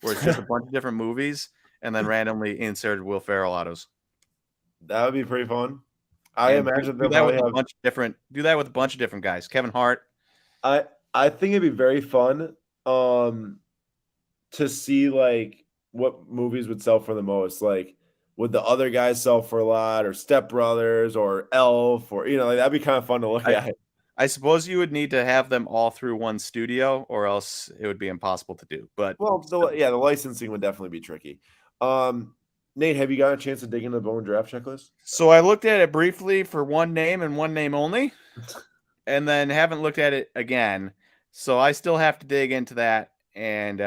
where it's just a bunch of different movies, and then randomly inserted Will Ferrell autos. That would be pretty fun. I And imagine do they'll that with probably a have. bunch of different. Do that with a bunch of different guys. Kevin Hart. I I think it'd be very fun to see like what movies would sell for the most. Like, would the other guys sell for a lot, or Step Brothers, or Elf, or like that'd be kind of fun to look I at. I suppose you would need to have them all through one studio, or else it would be impossible to do. But Well, still. the licensing would definitely be tricky. Nate, have you got a chance to dig into the Bowman draft checklist? So I looked at it briefly for one name and one name only, and then haven't looked at it again. So I still have to dig into that and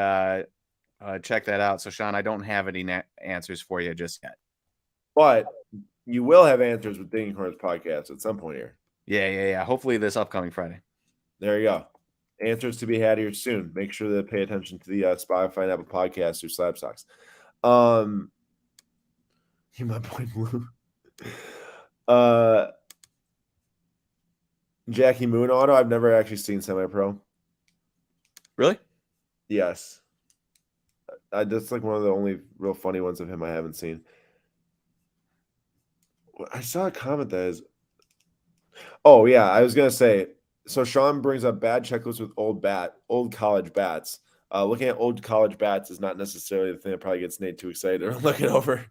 check that out. So Sean, I don't have any answers for you just yet. But you will have answers with Digging Corners podcast at some point here. Yeah. Hopefully this upcoming Friday. There you go. Answers to be had here soon. Make sure to pay attention to the Spotify and Apple Podcasts through SlabStox. You my boy Blue. Jackie Moon auto. I've never actually seen semi-pro. Really? Yes. That's like one of the only real funny ones of him I haven't seen. I saw a comment that is. Oh yeah, I was gonna say. So Sean brings up bad checklists with old college bats. Looking at old college bats is not necessarily the thing that probably gets Nate too excited or looking over.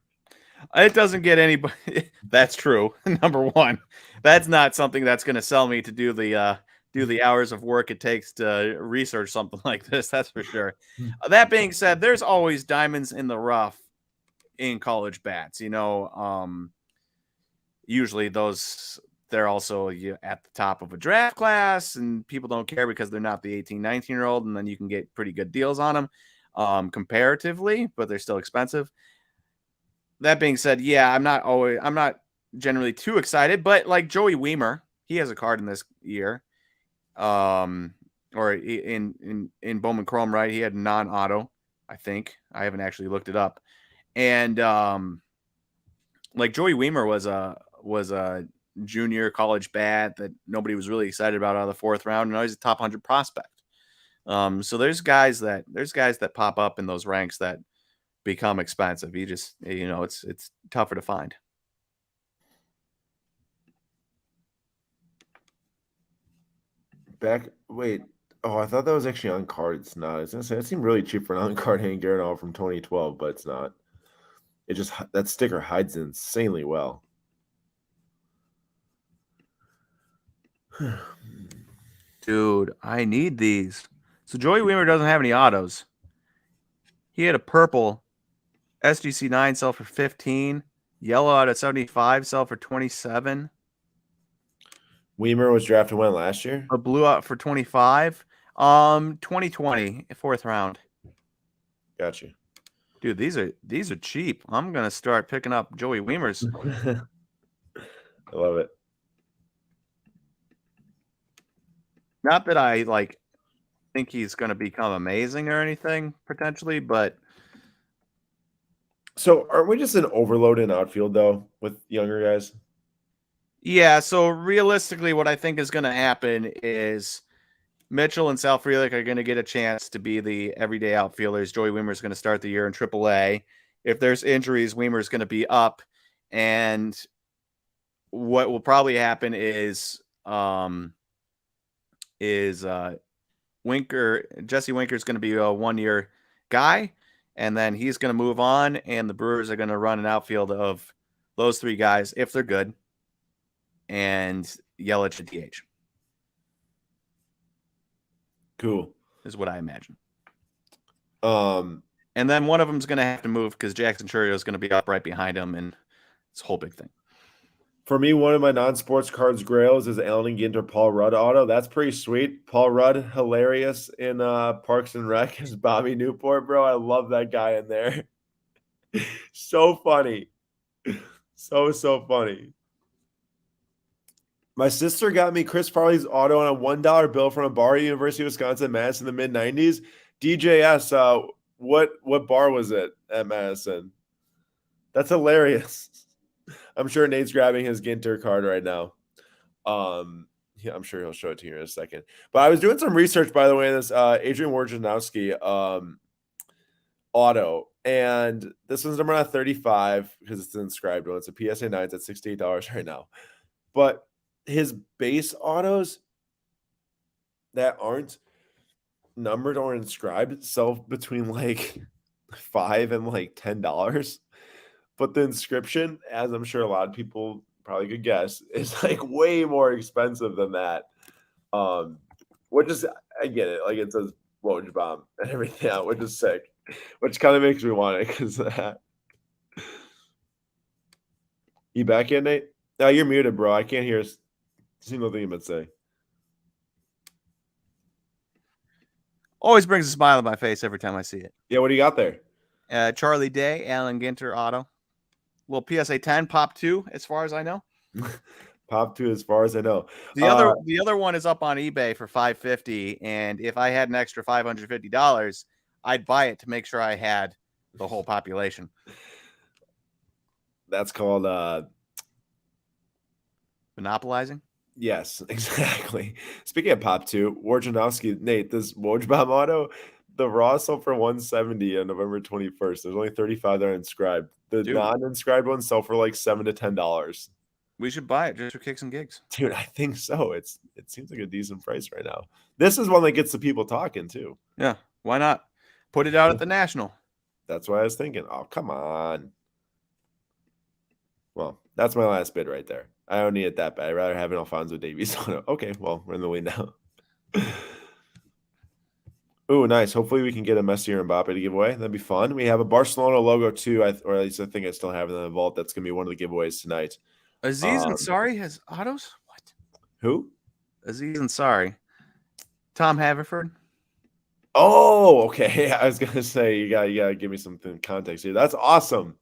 It doesn't get anybody. That's true. Number one, that's not something that's going to sell me to do the hours of work it takes to research something like this. That's for sure. That being said, there's always diamonds in the rough in college bats. Usually they're also at the top of a draft class, and people don't care because they're not the 18, 19-year-old, and then you can get pretty good deals on them comparatively, but they're still expensive. That being said, yeah, I'm not generally too excited, but like Joey Weimer, he has a card in this year. Or in Bowman Chrome, right? He had non-auto, I think. I haven't actually looked it up. And like Joey Weimer was a junior college bat that nobody was really excited about out of the fourth round, and now he's a top 100 prospect. So there's guys that pop up in those ranks that become expensive. You just it's tougher to find. Wait. Oh, I thought that was actually on card. It's not. I was gonna say it seemed really cheap for an on card Hank Aaron from 2012, but it's not. It just that sticker hides insanely well. Dude, I need these. So Joey Weimer doesn't have any autos. He had a purple SGC 9 sell for 15, yellow out at 75 sell for 27, Weimer was drafted when last year? a blue out for 25. 2020, fourth round. Got you. Dude, these are cheap. I'm gonna start picking up Joey Weimer's. I love it. Not that I think he's gonna become amazing or anything potentially, but So aren't we just an overload in outfield though with younger guys? yeah. So realistically, what I think is gonna happen is Mitchell and Sal Frelick are going to get a chance to be the everyday outfielders. Joey Weimer is going to start the year in AAA. If there's injuries, Weimer is going to be up, and what will probably happen is Jesse Winker is going to be a 1-year guy, and then he's going to move on, and the Brewers are going to run an outfield of those three guys if they're good, and Yelich at DH. Cool. is what I imagine. Um, And then one of them's going to have to move because Jackson Chourio is going to be up right behind him, and it's a whole big thing. For me, one of my non-sports cards grails is Allen Ginter Paul Rudd auto. That's pretty sweet. Paul Rudd, hilarious in Parks and Rec as Bobby Newport, bro. I love that guy in there. So funny. So funny. My sister got me Chris Farley's auto on a $1 bill from a bar at University of Wisconsin, Madison in the mid-90s. DJS, what bar was it at Madison? That's hilarious. I'm sure Nate's grabbing his Ginter card right now. Yeah, I'm sure he'll show it to you in a second. But I was doing some research, by the way, in this Adrian Wojnarowski auto. And this one's number 35 because it's inscribed. Well, it's a PSA 9. It's at $68 right now. But his base autos that aren't numbered or inscribed sell between like $5 and like $10. But the inscription, as I'm sure a lot of people probably could guess, is like way more expensive than that. Which is, I get it. Like it says Woj Bomb and everything out, which is sick. Which kind of makes me want it because that. You back in, Nate? No, you're muted, bro. I can't hear a single thing you've been saying. Always brings a smile on my face every time I see it. Yeah, what do you got there? Charlie Day, Allen Ginter auto. Little PSA 10, pop 2, as far as I know. Pop 2, as far as I know. The other one is up on eBay for $550, and if I had an extra $550, I'd buy it to make sure I had the whole population. That's called monopolizing. Yes, exactly. Speaking of Pop 2, Wojnarowski, Nate, this Wojbomb auto, the raw sold for $170 on November 21st. There's only 35 that are inscribed. The non-inscribed ones sell for like $7 to $10. We should buy it just for kicks and gigs. Dude, I think so. It seems like a decent price right now. This is one that gets the people talking too. Yeah, why not? Put it out at the National. That's what I was thinking. Oh, come on. Well, that's my last bid right there. I don't need it that bad. I'd rather have an Alfonso Davies on it. Okay, well, we're in the lead now. Oh, nice. Hopefully we can get a Messi or Mbappe to give away. That'd be fun. We have a Barcelona logo too, or at least I think I still have it in the vault. That's going to be one of the giveaways tonight. Aziz Ansari has autos? What? Who? Aziz Ansari. Tom Haverford. Oh, okay. I was going to say, you gotta give me some context here. That's awesome.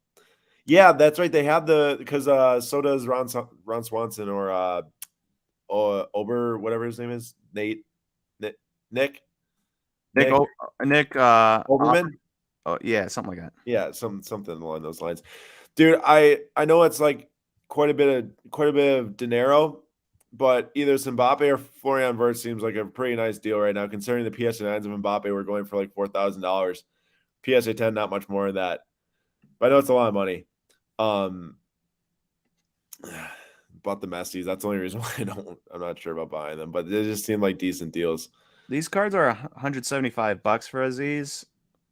Yeah, that's right. They have because so does Ron Swanson or Ober, whatever his name is, Nick Oberman. Oh yeah, something like that. Yeah, something along those lines, dude. I know it's like quite a bit of dinero, but either Mbappe or Florian Wirtz seems like a pretty nice deal right now, considering the PSA 9s of Mbappe were going for like $4,000. PSA 10, not much more than that, but I know it's a lot of money. Bought the Messis. That's the only reason why I'm not sure about buying them, but they just seem like decent deals. These cards are $175 for Aziz,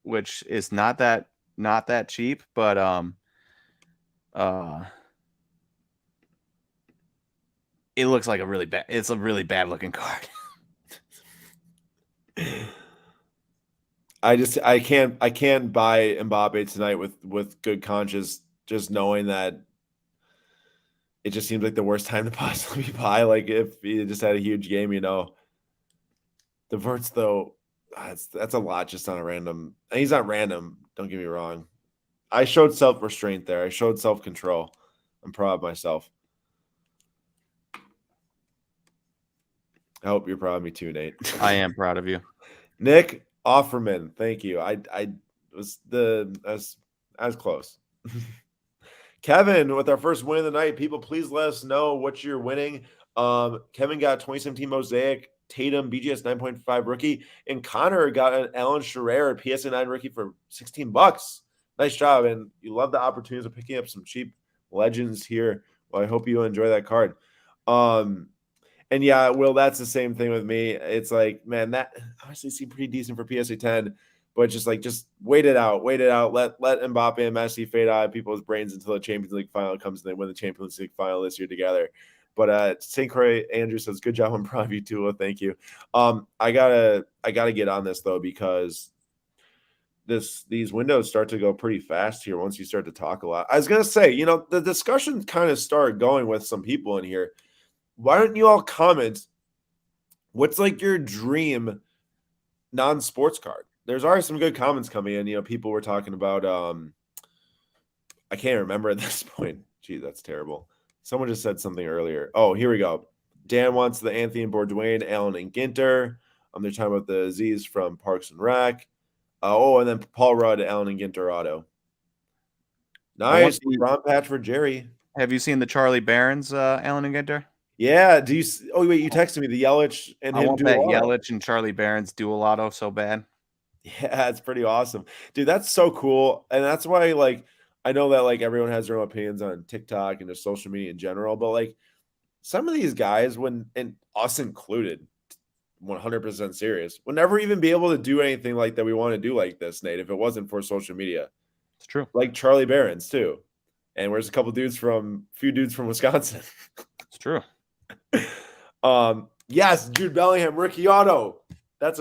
which is not that cheap, but it looks like it's a really bad looking card. I can't buy Mbappe tonight with good conscience, just knowing that it just seems like the worst time to possibly buy. Like if he just had a huge game, The Wirtz though, that's a lot just on a random. And he's not random. Don't get me wrong. I showed self-restraint there. I showed self-control. I'm proud of myself. I hope you're proud of me too, Nate. I am proud of you. Nick Offerman, thank you. I was close. Kevin, with our first win of the night, people please let us know what you're winning. Kevin got 2017 Mosaic Tatum BGS 9.5 rookie, and Connor got an Alan Scherer PSA 9 rookie for $16. Nice job, and you love the opportunities of picking up some cheap legends here. Well, I hope you enjoy that card. And yeah, Will, that's the same thing with me. It's like, man, that honestly seemed pretty decent for PSA 10, but just wait it out. Let Mbappe and Messi fade out of people's brains until the Champions League final comes and they win the Champions League final this year together. But St. Croix Andrew says, good job on Prime Tula. Thank you. I gotta get on this though, because these windows start to go pretty fast here once you start to talk a lot. I was gonna say, the discussion kind of started going with some people in here. Why don't you all comment what's like your dream non-sports card? There's already some good comments coming in. People were talking about I can't remember at this point. Gee, that's terrible. Someone just said something earlier. Oh, here we go. Dan wants the Anthony Bourdain, Allen, and Ginter. They're talking about the Z's from Parks and Rec. And then Paul Rudd, Allen, and Ginter auto. Nice. Ron patch for Jerry. Have you seen the Charlie Barons, Allen and Ginter? Yeah. Oh, wait, you texted me the Yelich and I him want that dual auto. Yelich and Charlie Barons dual auto so bad. Yeah, it's pretty awesome. Dude, that's so cool. And that's why, I know that, everyone has their own opinions on TikTok and just social media in general, but, some of these guys, and us included, 100% serious, would never even be able to do anything like that we want to do like this, Nate, if it wasn't for social media. It's true. Like Charlie Barons, too. And there's a few dudes from Wisconsin. It's true. Yes, Jude Bellingham, rookie auto. That's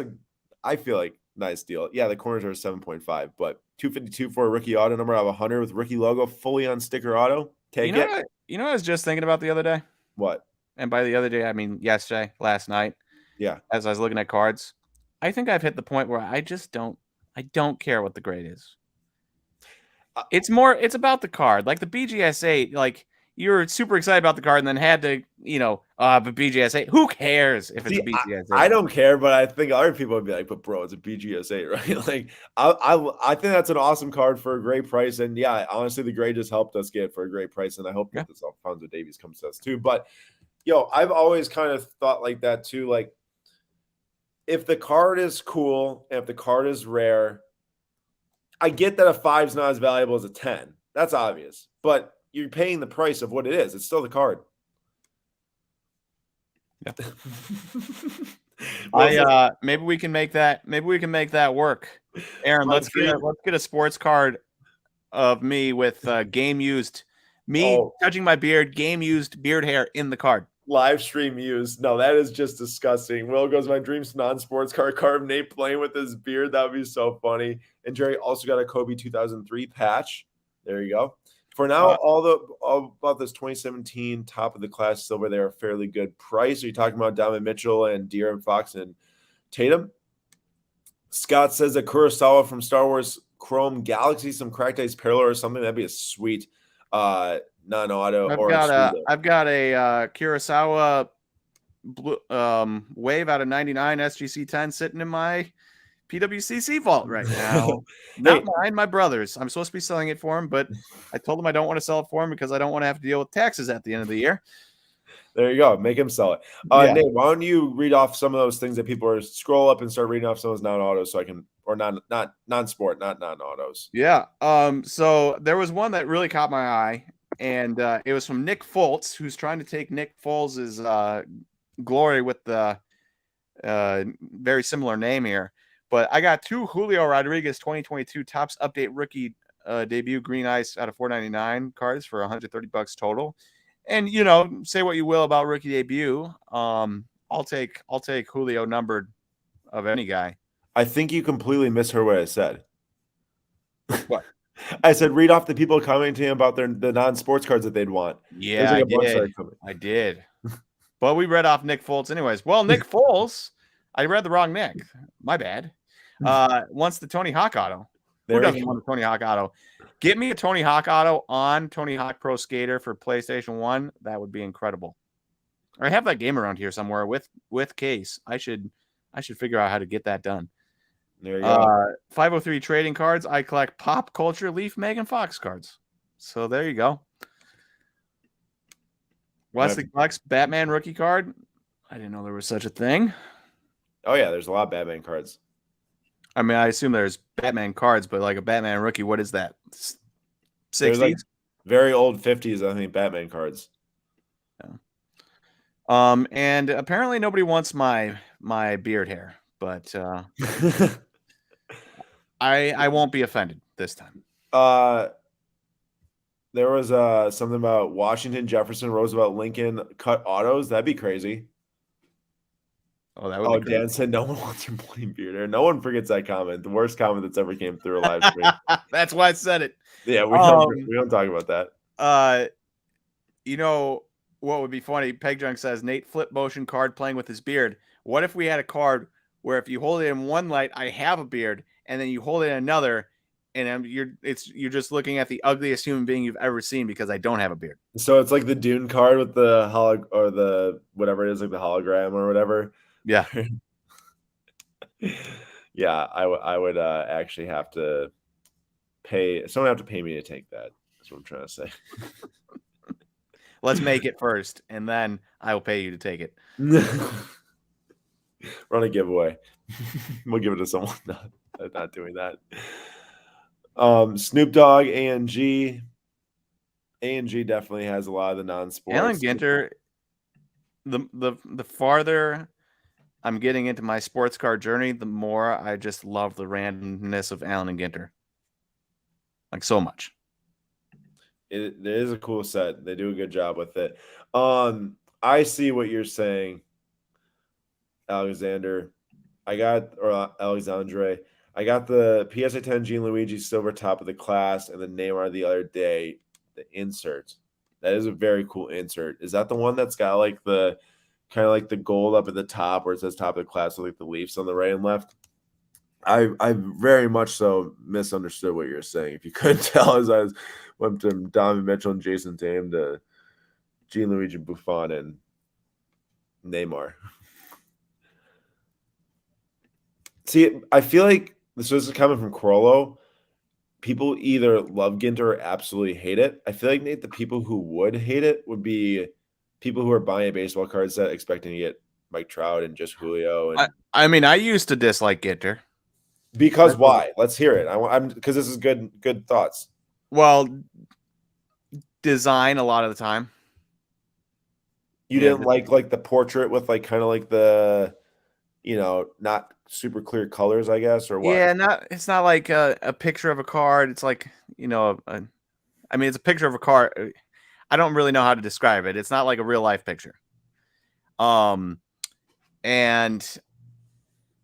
I feel like, nice deal. Yeah, the corners are 7.5, but 252 for a rookie auto number. I have 100 with rookie logo, fully on sticker auto. Take it. What I was just thinking about the other day? What? And by the other day, I mean yesterday, last night. Yeah. As I was looking at cards, I think I've hit the point where I don't care what the grade is. It's about the card. Like the BGS8, you're super excited about the card and then had to, but BGS8, who cares if it's a BGS8? I don't care, but I think other people would be like, but bro, it's a BGS8, right? I think that's an awesome card for a great price. And yeah, honestly, the grade just helped us get it for a great price. And I hope that this Alfonso Davies comes to us too. But I've always kind of thought like that too. Like, if the card is cool and if the card is rare, I get that a 5's not as valuable as a 10. That's obvious. But you're paying the price of what it is. It's still the card. Yeah. Maybe we can make that work. Aaron, let's get a sports card of me with game used, touching my beard, game used beard hair in the card. Live stream used. No, that is just disgusting. Will goes, my dreams non-sports card. Nate playing with his beard. That would be so funny. And Jerry also got a Kobe 2003 patch. There you go. For now, all about this 2017 top of the class silver, they are a fairly good price. Are you talking about Donovan Mitchell and De'Aaron Fox and Tatum? Scott says that Kurosawa from Star Wars Chrome Galaxy, some cracked ice parallel or something. That'd be a sweet non-auto. I've got a Kurosawa wave out of 99 SGC 10 sitting in my PWCC vault right now. Not mine, my brother's. I'm supposed to be selling it for him, but I told him I don't want to sell it for him because I don't want to have to deal with taxes at the end of the year. There you go. Make him sell it. Nate, why don't you read off some of those things that people are scroll up and start reading off some of those non-autos so I can, or not non-sport, not non-autos. Yeah. So there was one that really caught my eye, and it was from Nick Foltz, who's trying to take Nick Foles' glory with the very similar name here. But I got two Julio Rodriguez 2022 Topps Update rookie debut green ice out of 499 cards for $130 total. And say what you will about rookie debut. I'll take Julio numbered of any guy. I think you completely misheard what I said. What? I said read off the people commenting about the non-sports cards that they'd want. Yeah, I did. But we read off Nick Foltz anyways. Well, Nick Foles, I read the wrong Nick. My bad. Wants the Tony Hawk auto. Who doesn't want a Tony Hawk auto? Get me a Tony Hawk auto on Tony Hawk Pro Skater for PlayStation 1. That would be incredible. I have that game around here somewhere with case. I should figure out how to get that done. There you go. 503 trading cards. I collect pop culture Leaf Megan Fox cards. So there you go. Wesley Clark's Batman rookie card. I didn't know there was such a thing. Oh yeah, there's a lot of Batman cards. I mean, I assume there's Batman cards, but like a Batman rookie, what is that? 60s? Like very old 50s, I think, Batman cards. Yeah. And apparently nobody wants my beard hair, but I won't be offended this time. There was something about Washington, Jefferson, Roosevelt, Lincoln cut autos. That'd be crazy. Oh, that would Oh, be Dan crazy. said no one wants your plain beard. No one forgets that comment. The worst comment that's ever came through a live stream. That's why I said it. Yeah, Um, we don't talk about that. uh, you know what would be funny? Peg Junk says Nate flip motion card playing with his beard. What if we had a card where if you hold it in one light, I have a beard, and then you hold it in another, and you're just looking at the ugliest human being you've ever seen because I don't have a beard. So it's like the Dune card with the or the whatever it is, like the hologram or whatever. Yeah. Yeah, I would actually have to pay someone have to pay me to take that. That's what I'm trying to say. Let's make it first, and then I will pay you to take it. Run a giveaway. We'll give it to someone not doing that. Snoop Dogg, A&G definitely has a lot of the non-sports. Alan Ginter, the farther I'm getting into my sports car journey, the more I just love the randomness of Alan and Ginter. Like so much. It is a cool set. They do a good job with it. I see what you're saying, Alexandre. I got the PSA 10 Gianluigi silver top of the class and the Neymar the other day. The insert. That is a very cool insert. Is that the one that's got like the kind of like the gold up at the top where it says top of the class with like the Leafs on the right and left? I very much so misunderstood what you're saying. If you couldn't tell, as I went from Donovan Mitchell and Jason Tatum to Gianluigi Buffon and Neymar. See, I feel like this is coming from Corollo. People either love Ginter or absolutely hate it. I feel like, Nate, the people who would hate it would be people who are buying a baseball card set expecting to get Mike Trout and just Julio. And I mean, I used to dislike Ginter. because why? Let's hear it. I'm because this is good thoughts. Well, design a lot of the time. You didn't like the portrait with like kind of like the, not super clear colors, I guess, or what? Yeah, it's not like a picture of a card. It's like, I mean, it's a picture of a card. I don't really know how to describe it. It's not like a real life picture. And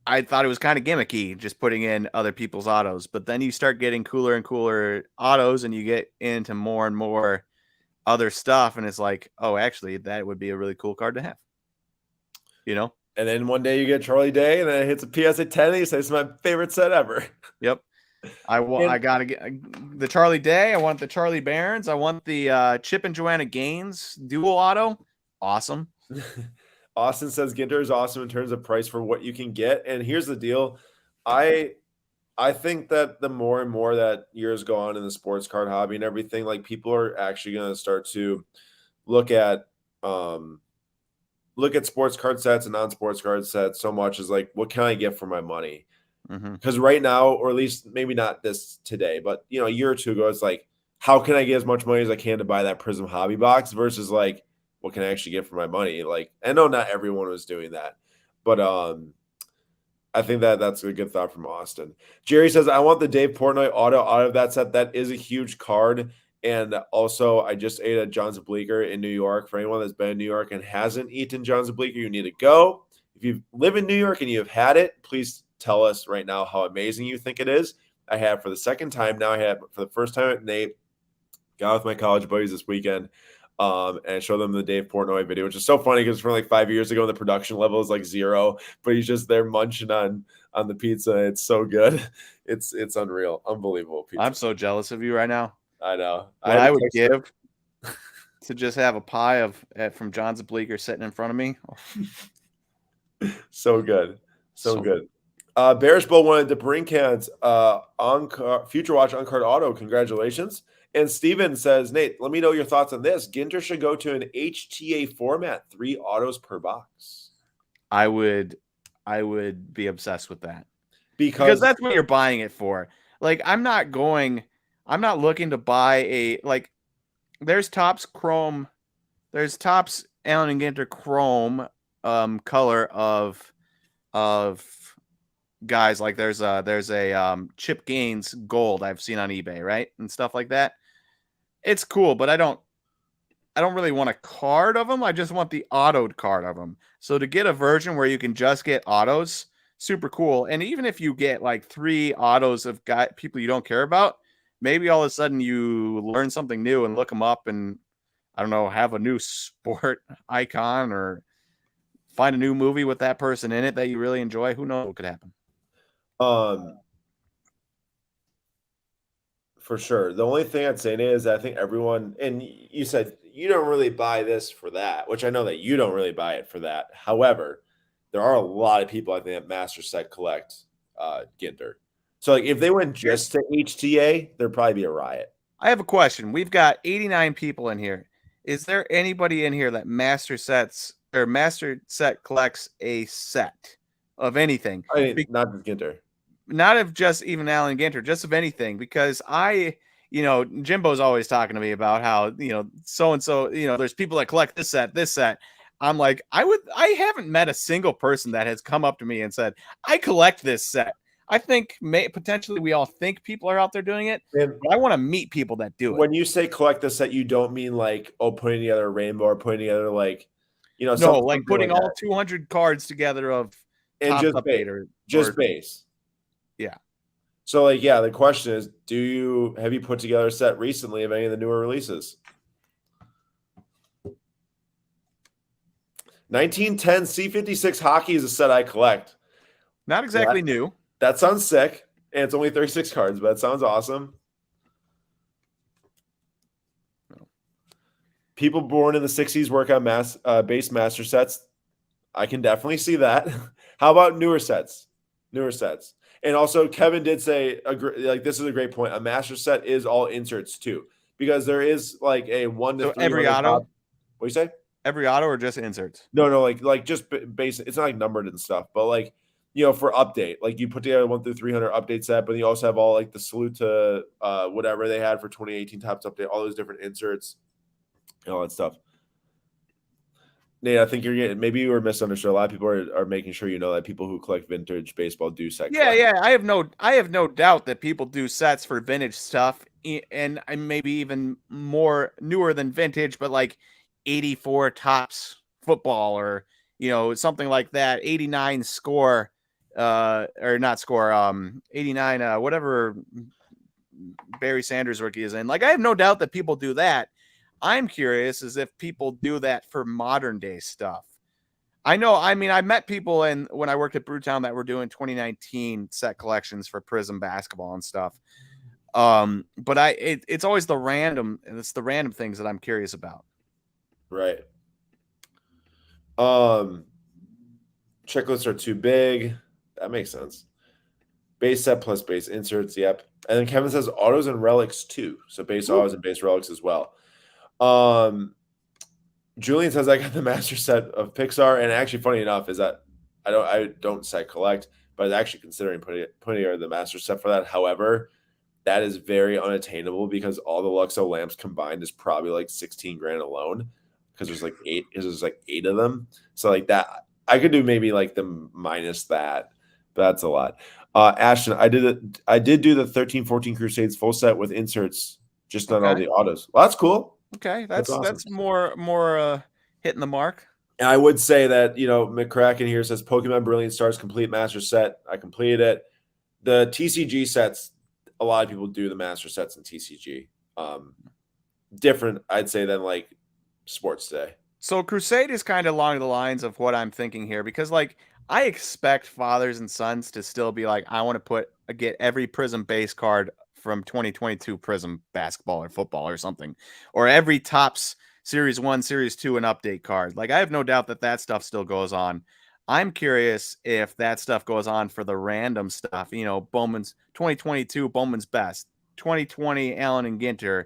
I thought it was kind of gimmicky just putting in other people's autos, but then you start getting cooler and cooler autos and you get into more and more other stuff. And it's like, oh, actually that would be a really cool card to have, And then one day you get Charlie Day and then it hits a PSA 10 and you say it's my favorite set ever. Yep. I got to get the Charlie Day. I want the Charlie Barons. I want the Chip and Joanna Gaines dual auto. Awesome. Austin says Ginter is awesome in terms of price for what you can get. And here's the deal. I think that the more and more that years go on in the sports card hobby and everything, like people are actually going to start to look at sports card sets and non-sports card sets so much as like, what can I get for my money? Because right now, or at least maybe not this today, but a year or two ago, it's like, how can I get as much money as I can to buy that Prism hobby box versus like, what can I actually get for my money? Like, I know not everyone was doing that, but I think that's a good thought from Austin. Jerry says, I want the Dave Portnoy auto out of that set. That is a huge card. And also, I just ate at John's Bleecker in New York. For anyone that's been in New York and hasn't eaten John's Bleecker, you need to go. If you live in New York and you have had it, please tell us right now how amazing you think it is. I have for the second time now. I had for the first time at Nate. Got with my college buddies this weekend. And show them the Dave Portnoy video, which is so funny because from like 5 years ago, the production level is like 0, but he's just there munching on the pizza. It's so good. It's unreal, unbelievable pizza. I'm so jealous of you right now. I know. What I would give to just have a pie from John's Bleecker sitting in front of me. So good, so good. Bearish Bull wanted to bring cans on Future Watch on card auto. Congratulations. And Steven says, Nate, let me know your thoughts on this. Ginter should go to an HTA format, 3 autos per box. I would be obsessed with that. Because that's what you're buying it for. Like, I'm not looking to buy there's Topps Chrome, there's Topps Allen and Ginter Chrome color of guys. Like there's a Chip Gaines gold I've seen on eBay, right? And stuff like that. it's cool, but I don't really want a card of them. I just want the autoed card of them. So to get a version where you can just get autos, super cool. And even if you get like 3 autos of people you don't care about, maybe all of a sudden you learn something new and look them up and I don't know, have a new sport icon or find a new movie with that person in it that you really enjoy. Who knows what could happen? For sure. The only thing I'd say is I think everyone, and you said you don't really buy this for that, which I know that you don't really buy it for that. However, there are a lot of people I think that master set collect Ginter. So like if they went just to HTA, there'd probably be a riot. I have a question. We've got 89 people in here. Is there anybody in here that master set collects a set of anything? I mean, not just Ginter. Not of just even Allen Ginter, just of anything, because Jimbo's always talking to me about how, so and so, there's people that collect this set. I'm like, I haven't met a single person that has come up to me and said, I collect this set. I think potentially we all think people are out there doing it, but I want to meet people that do it. When you say collect the set, you don't mean like, putting together a rainbow or putting together like, no, like putting all 200 cards together of and just base. Yeah. So like, yeah, the question is, have you put together a set recently of any of the newer releases? 1910 C56 hockey is a set I collect. Not exactly new. That sounds sick. And it's only 36 cards, but it sounds awesome. People born in the 60s work on base master sets. I can definitely see that. How about newer sets? And also, Kevin did say, like, this is a great point. A master set is all inserts too, because there is like a 1 to 3 every auto. What do you say? Every auto or just inserts? No, like just base. It's not like numbered and stuff, but like, for update, like you put together 1 through 300 update set, but you also have all like the salute to whatever they had for 2018 Topps update, all those different inserts, and all that stuff. Nate, I think maybe you were misunderstood. A lot of people are making sure that people who collect vintage baseball do set. Yeah. I have no doubt that people do sets for vintage stuff, and maybe even more newer than vintage, but like 84 Topps football or something like that, 89 score, or not score, 89 whatever Barry Sanders rookie is in. Like, I have no doubt that people do that. I'm curious as if people do that for modern day stuff. I met people when I worked at Brewtown that were doing 2019 set collections for Prism basketball and stuff. But it's always the random things that I'm curious about. Right. Checklists are too big. That makes sense. Base set plus base inserts. Yep. And then Kevin says autos and relics too. So base autos and base relics as well. Julian says I got the master set of Pixar, and actually, funny enough, is that I don't set collect, but I was actually considering putting together the master set for that. However, that is very unattainable because all the Luxo lamps combined is probably like 16 grand alone because there's like 8 of them. So like that, I could do maybe like the minus that, but that's a lot. Ashton, I did do the 13-14 Crusades full set with inserts, just not all the autos. Well, that's cool. Okay, that's awesome. That's more hitting the mark. And I would say that, McCracken here says Pokemon Brilliant Stars complete master set. I completed it. The TCG sets, a lot of people do the master sets in TCG. Different, I'd say, than like Sports Day. So Crusade is kind of along the lines of what I'm thinking here, because like I expect fathers and sons to still be like, I want to get every Prism base card from 2022 Prism basketball or football or something, or every Topps Series 1, Series 2 an update card. Like, I have no doubt that stuff still goes on. I'm curious if that stuff goes on for the random stuff. Bowman's 2022 Bowman's Best, 2020 Allen and Ginter,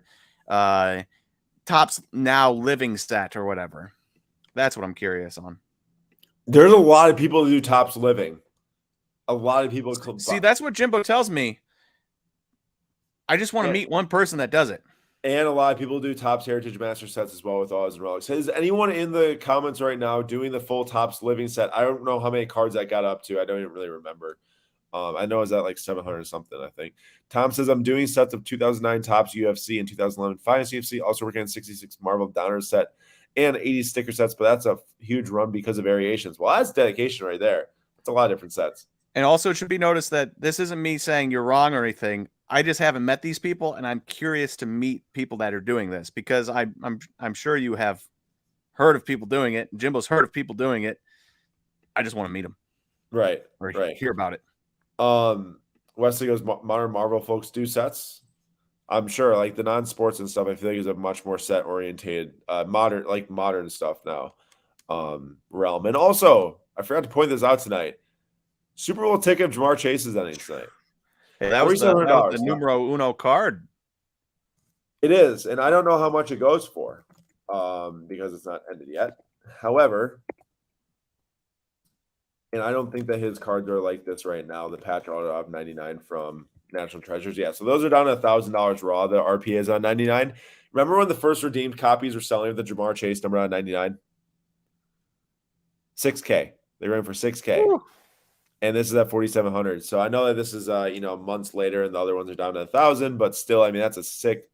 Topps Now Living set or whatever. That's what I'm curious on. There's a lot of people who do Topps Living. A lot of people. See, that's what Jimbo tells me. I just want to meet one person that does it. And a lot of people do Topps Heritage Master sets as well with autos and relics. Is anyone in the comments right now doing the full Topps Living set? I don't know how many cards I got up to. I don't even really remember. I know it's at like 700 something, I think. Tom says, I'm doing sets of 2009 Topps UFC and 2011 Finest UFC, also working on 66 Marvel Downer set and 80 sticker sets, but that's a huge run because of variations. Well, that's dedication right there. That's a lot of different sets. And also, it should be noticed that this isn't me saying you're wrong or anything. I just haven't met these people, and I'm curious to meet people that are doing this because I'm sure you have heard of people doing it. Jimbo's heard of people doing it. I just want to meet them, Right, or right. hear about it. Wesley goes, modern Marvel folks do sets. I'm sure, like the non-sports and stuff, I feel like is a much more set orientated, modern stuff now, realm. And also, I forgot to point this out tonight. Super Bowl ticket of Jamar Chase is ending tonight. Hey, that was the $4,700. numero uno card. It is, and I don't know how much it goes for, because it's not ended yet. However, and I don't think that his cards are like this right now. The patch auto of 99 from National Treasures. Yeah, so those are down to $1,000 raw. The RPA is on 99. Remember when the first redeemed copies were selling with the Jamar Chase number on 99? 6K. They ran for 6K. Ooh. And this is at 4,700. So I know that this is months later, and the other ones are down to 1,000, but still, I mean, that's a sick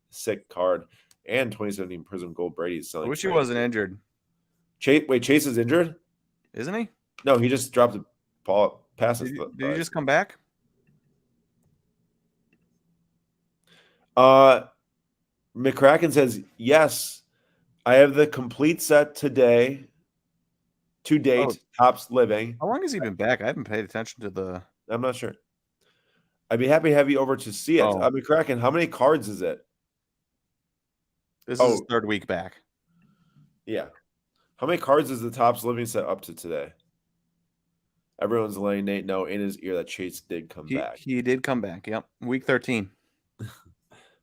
card. And 2017 Prism Gold Brady's selling. I wish he wasn't injured. Chase is injured? Isn't he? No, he just dropped a ball passes. Did he just come back? McCracken says, yes, I have the complete set today. To date, Topps Living. How long has he been back? I haven't paid attention to the. I'm not sure. I'd be happy to have you over to see it. McCracken, how many cards is it? This is his third week back. Yeah. How many cards is the Topps Living set up to today? Everyone's letting Nate know in his ear that Chase did come back. He did come back. Yep. Week 13.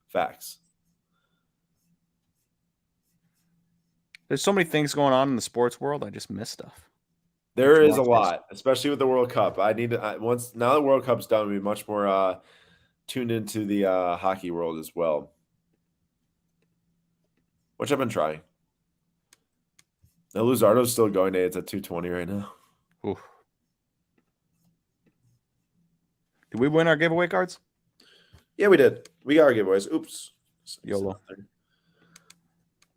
Facts. There's so many things going on in the sports world. I just miss stuff. There is a lot, especially with the World Cup. I need to once now the World Cup's done, we'll be much more tuned into the hockey world as well, which I've been trying. Now Luzardo's still going. It's at 220 right now. Oof. Did we win our giveaway cards? Yeah, we did. We got our giveaways. Oops. YOLO.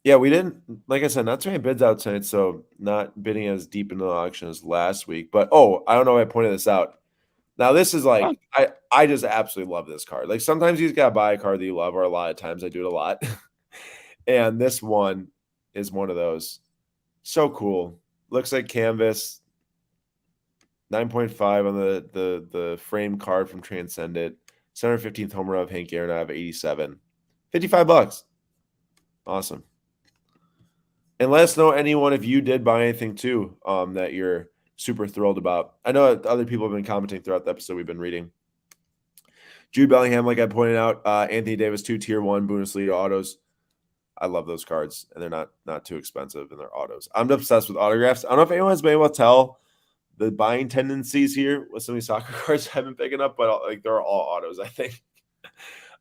Yeah, we didn't, like I said, not too many bids out tonight, so not bidding as deep into the auction as last week. But, I don't know if I pointed this out. Now, this is like, I just absolutely love this card. Like, sometimes you just got to buy a card that you love, or a lot of times I do it a lot. And this one is one of those. So cool. Looks like canvas. 9.5 on the frame card from Transcendent. 715th home run of Hank Aaron out of 87. $55. Awesome. And let us know, anyone, if you did buy anything too that you're super thrilled about. I know other people have been commenting throughout the episode we've been reading. Jude Bellingham, like I pointed out, Anthony Davis, 2 tier 1 Bundesliga autos. I love those cards, and they're not too expensive, and they're autos. I'm obsessed with autographs. I don't know if anyone's been able to tell the buying tendencies here with some of these soccer cards I've been picking up, but like they're all autos, I think.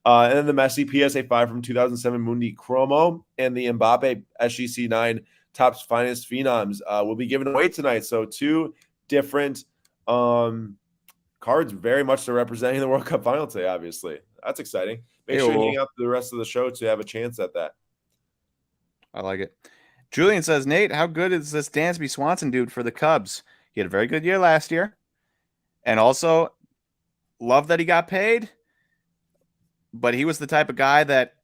And then the Messi PSA 5 from 2007 Mundi Chromo and the Mbappe SGC 9 Topps Finest Phenoms will be given away tonight. So 2 different cards, very much so representing the World Cup final today, obviously. That's exciting. Make sure you hang out the rest of the show to have a chance at that. I like it. Julian says, Nate, how good is this Dansby Swanson dude for the Cubs? He had a very good year last year. And also, love that he got paid. But he was the type of guy that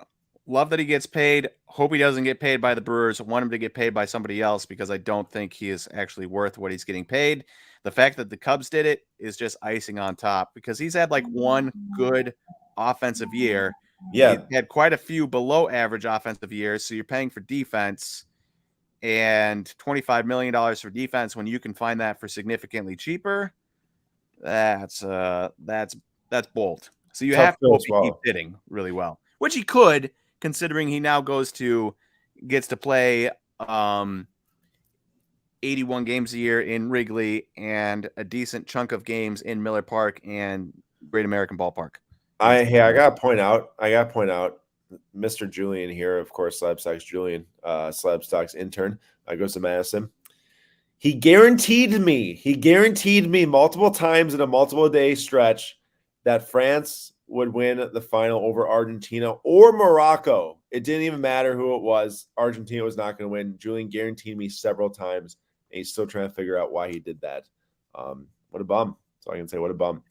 love that he gets paid, hope he doesn't get paid by the Brewers, want him to get paid by somebody else, because I don't think he is actually worth what he's getting paid. The fact that the Cubs did it is just icing on top, because he's had like one good offensive year. Yeah. He had quite a few below average offensive years. So you're paying for defense, and $25 million for defense when you can find that for significantly cheaper. That's bold. So you have to hope he keeps hitting really well, which he could, considering he now gets to play 81 games a year in Wrigley and a decent chunk of games in Miller Park and Great American Ballpark. I gotta point out, Mr. Julian here, of course, SlabStox Julian, SlabStox intern, goes to Madison. He guaranteed me multiple times in a multiple day stretch that France would win the final over Argentina or Morocco. It didn't even matter who it was. Argentina was not going to win. Julian guaranteed me several times, and he's still trying to figure out why he did that. What a bum. That's all I can say. What a bum.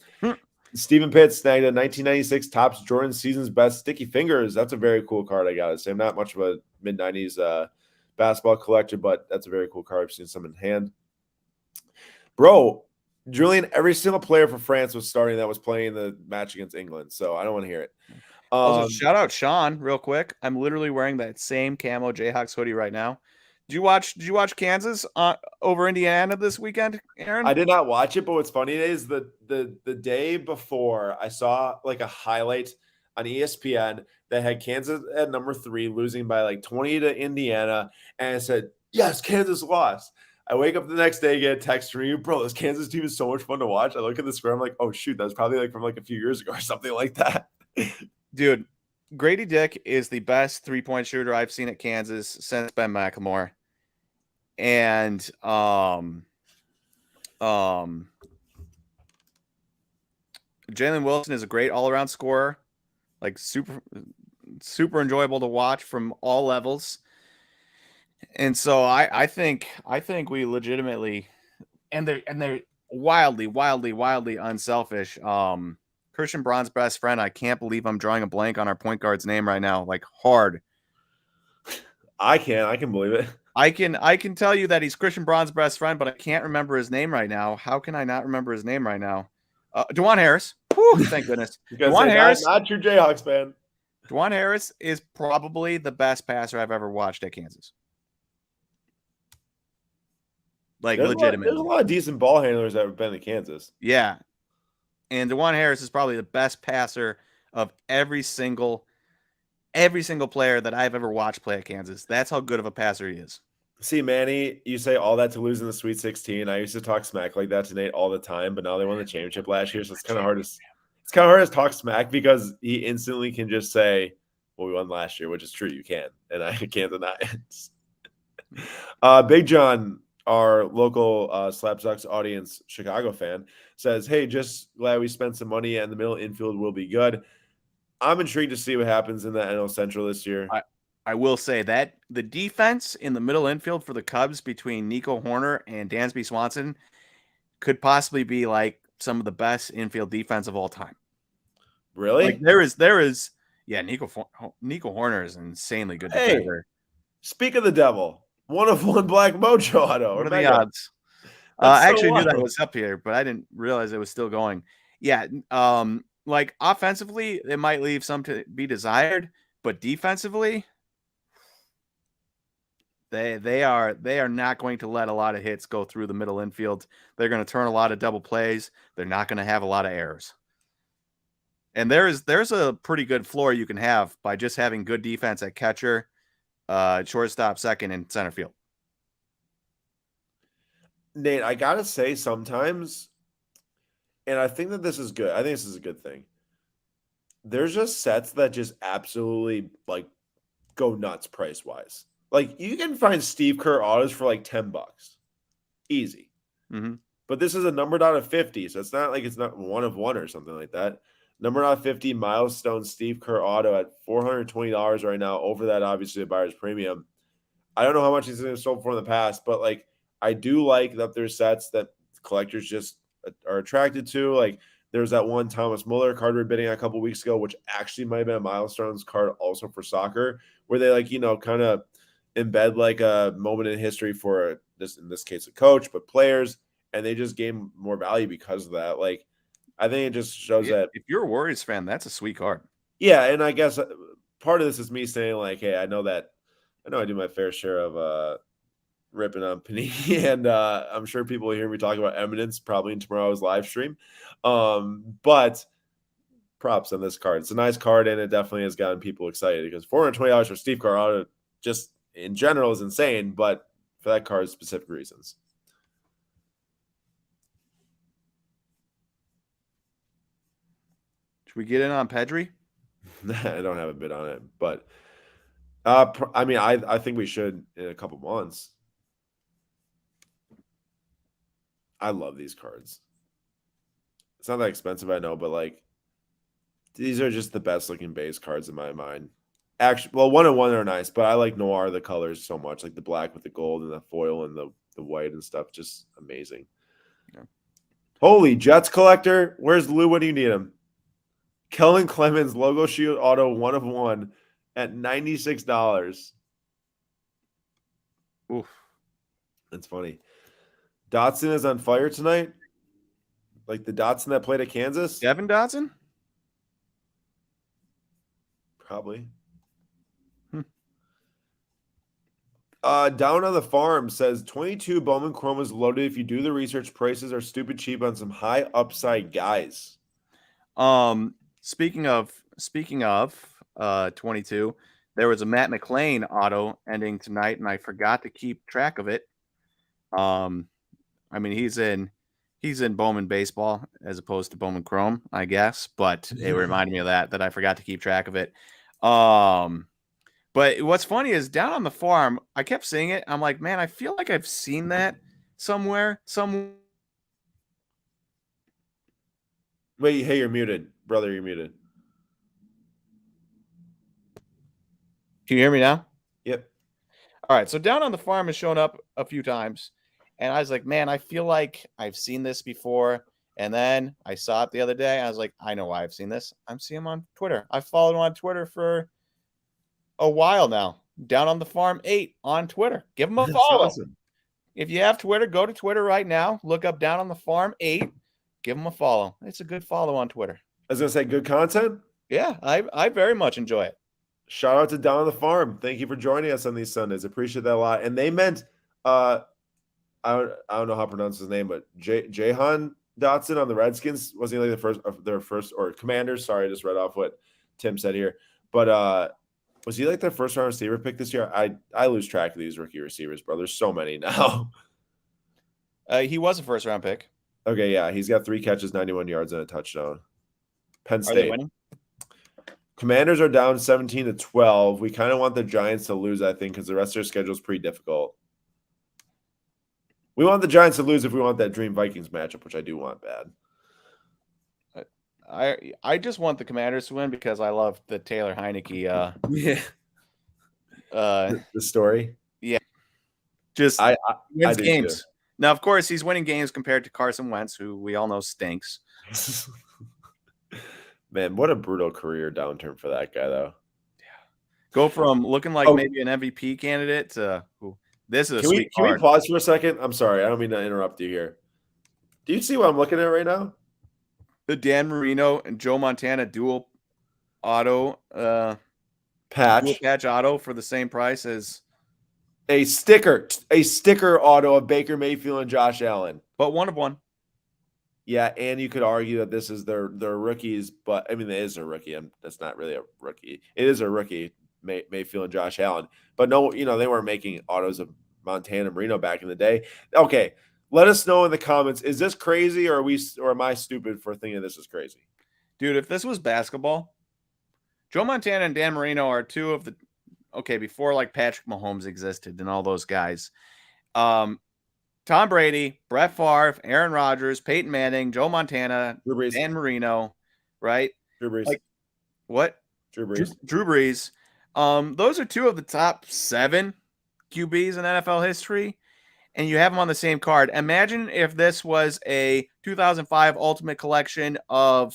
Stephen Pitts snagged a 1996 Topps Jordan Season's Best Sticky Fingers. That's a very cool card, I gotta say. I'm not much of a mid-90s basketball collector, but that's a very cool card. I've seen some in hand. Bro, Julian, every single player for France was starting that was playing the match against England, so I don't want to hear it. Also, shout out Sean real quick. I'm literally wearing that same camo Jayhawks hoodie right now. Did you watch Kansas over Indiana this weekend, Aaron? I did not watch it, but what's funny is the day before I saw like a highlight on ESPN that had Kansas at number 3 losing by like 20 to Indiana, and it said, yes, Kansas lost. I wake up the next day, get a text from you, bro, this Kansas team is so much fun to watch. I look at the score, I'm like, oh shoot, that was probably like from like a few years ago or something like that. Dude, Grady Dick is the best 3-point shooter I've seen at Kansas since Ben McLemore. And Jalen Wilson is a great all-around scorer, like super enjoyable to watch from all levels. And so I think we legitimately, and they're wildly unselfish. Christian Braun's best friend. I can't believe I'm drawing a blank on our point guard's name right now. Like hard. I can believe it. I can tell you that he's Christian Braun's best friend, but I can't remember his name right now. How can I not remember his name right now? DeJuan Harris. Whew, thank goodness. DeJuan Harris. Not your Jayhawks fan. DeJuan Harris is probably the best passer I've ever watched at Kansas. Like legitimately. There's a lot of decent ball handlers that have been in Kansas. Yeah. And DeJuan Harris is probably the best passer of every single player that I've ever watched play at Kansas. That's how good of a passer he is. See, Manny, you say all that to lose in the Sweet 16. I used to talk smack like that to Nate all the time, but now they won the championship last year, so it's kind of hard to talk smack because he instantly can just say, "Well, we won last year," which is true. You can, and I can't deny it. Big John, our local SlabStox audience, Chicago fan, says, "Hey, just glad we spent some money and the middle infield will be good." I'm intrigued to see what happens in the NL Central this year. I will say that the defense in the middle infield for the Cubs between Nico Horner and Dansby Swanson could possibly be like some of the best infield defense of all time. Really? Like there is, yeah. Nico Horner is an insanely good defender. Speak of the devil, 1 of 1 black mojo auto. What are the odds? I actually knew that wild. was up here, but I didn't realize it was still going. Yeah, like offensively, it might leave some to be desired, but defensively, they are not going to let a lot of hits go through the middle infield. They're going to turn a lot of double plays. They're not going to have a lot of errors. And there's a pretty good floor you can have by just having good defense at catcher, shortstop, second, and center field. Nate, I gotta say sometimes, and I think that this is good. I think this is a good thing. There's just sets that just absolutely like go nuts price wise. Like you can find Steve Kerr autos for like $10, easy. Mm-hmm. But this is a numbered out of 50, so it's not like it's not 1 of 1 or something like that. Numbered out of 50 milestone Steve Kerr auto at $420 right now. Over that, obviously, a buyer's premium. I don't know how much he's been sold for in the past, but like I do like that there's sets that collectors just are attracted to. Like there's that one Thomas Muller card we were bidding a couple weeks ago, which actually might have been a milestones card also for soccer, where they like, kind of embed like a moment in history for in this case, a coach, but players, and they just gain more value because of that. Like, I think it just shows that if you're a Warriors fan, that's a sweet card. Yeah, and I guess part of this is me saying like, hey, I know I do my fair share of ripping on Panini, and I'm sure people will hear me talk about Eminence probably in tomorrow's live stream. But props on this card. It's a nice card, and it definitely has gotten people excited because $420 for Steve Kerr just in general is insane, but for that card, specific reasons. Should we get in on Pedri? I don't have a bid on it, but I mean, I think we should in a couple months. I love these cards. It's not that expensive, I know, but like these are just the best looking base cards in my mind. Actually, well, 1-1 are nice, but I like Noir the colors so much, like the black with the gold and the foil and the white and stuff. Just amazing. Yeah. Holy Jets collector, where's Lou when you need him? Kellen Clemens logo shield auto 1/1 at $96. Oof. That's funny. Dotson is on fire tonight. Like the Dotson that played at Kansas? Devin Dotson? Probably. Hmm. Down on the farm says 22 Bowman Chrome is loaded. If you do the research, prices are stupid cheap on some high upside guys. Speaking of 22, there was a Matt McLean auto ending tonight, and I forgot to keep track of it. I mean, he's in Bowman baseball as opposed to Bowman Chrome, I guess, but it reminded me of that I forgot to keep track of it. But what's funny is down on the farm, I kept seeing it. I'm like, man, I feel like I've seen that somewhere. Wait, hey, you're muted. Brother, you're muted. Can you hear me now? Yep. All right. So down on the farm has shown up a few times. And I was like, man, I feel like I've seen this before. And then I saw it the other day. I was like, I know why I've seen this. I'm seeing him on Twitter. I followed him on Twitter for a while now. Down on the farm 8 on Twitter. Give him a That's follow. awesome. If you have Twitter, go to Twitter right now. Look up Down on the Farm 8. Give him a follow. It's a good follow on Twitter. I was gonna say good content. Yeah, I very much enjoy it. Shout out to Down on the Farm. Thank you for joining us on these Sundays. Appreciate that a lot. And they meant I don't know how to pronounce his name, but Jahan Dotson on the Redskins. Wasn't he like the first of their first or Commanders? Sorry, I just read off what Tim said here. But was he like their first round receiver pick this year? I lose track of these rookie receivers, bro. There's so many now. He was a first round pick. Okay, yeah. He's got 3 catches, 91 yards, and a touchdown. Penn Are State. they winning? Commanders are down 17-12. We kind of want the Giants to lose, I think, because the rest of their schedule is pretty difficult. We want the Giants to lose if we want that Dream Vikings matchup, which I do want bad. I just want the Commanders to win because I love the Taylor Heineke. Yeah. The story. Yeah. Just I wins do games. too. Now, of course, he's winning games compared to Carson Wentz, who we all know stinks. Man, what a brutal career downturn for that guy, though. Go from looking like maybe an MVP candidate to this is a sweet Can we card. pause for a second? I'm sorry. I don't mean to interrupt you here. Do you see what I'm looking at right now? The Dan Marino and Joe Montana dual auto Patch. dual patch auto for the same price as A sticker auto of Baker Mayfield and Josh Allen. but 1 of 1. Yeah, and you could argue that this is their rookies, but I mean, it is a rookie. That's not really a rookie. It is a rookie, Mayfield and Josh Allen. But no, they weren't making autos of Montana and Marino back in the day. Okay, let us know in the comments. Is this crazy, or am I stupid for thinking this is crazy? Dude, if this was basketball, Joe Montana and Dan Marino are 2 of the before like Patrick Mahomes existed and all those guys. Tom Brady, Brett Favre, Aaron Rodgers, Peyton Manning, Joe Montana, Dan Marino, right? Drew Brees. Like, what? Drew Brees. Drew Brees. Those are 2 of the top 7 QBs in NFL history, and you have them on the same card. Imagine if this was a 2005 Ultimate Collection of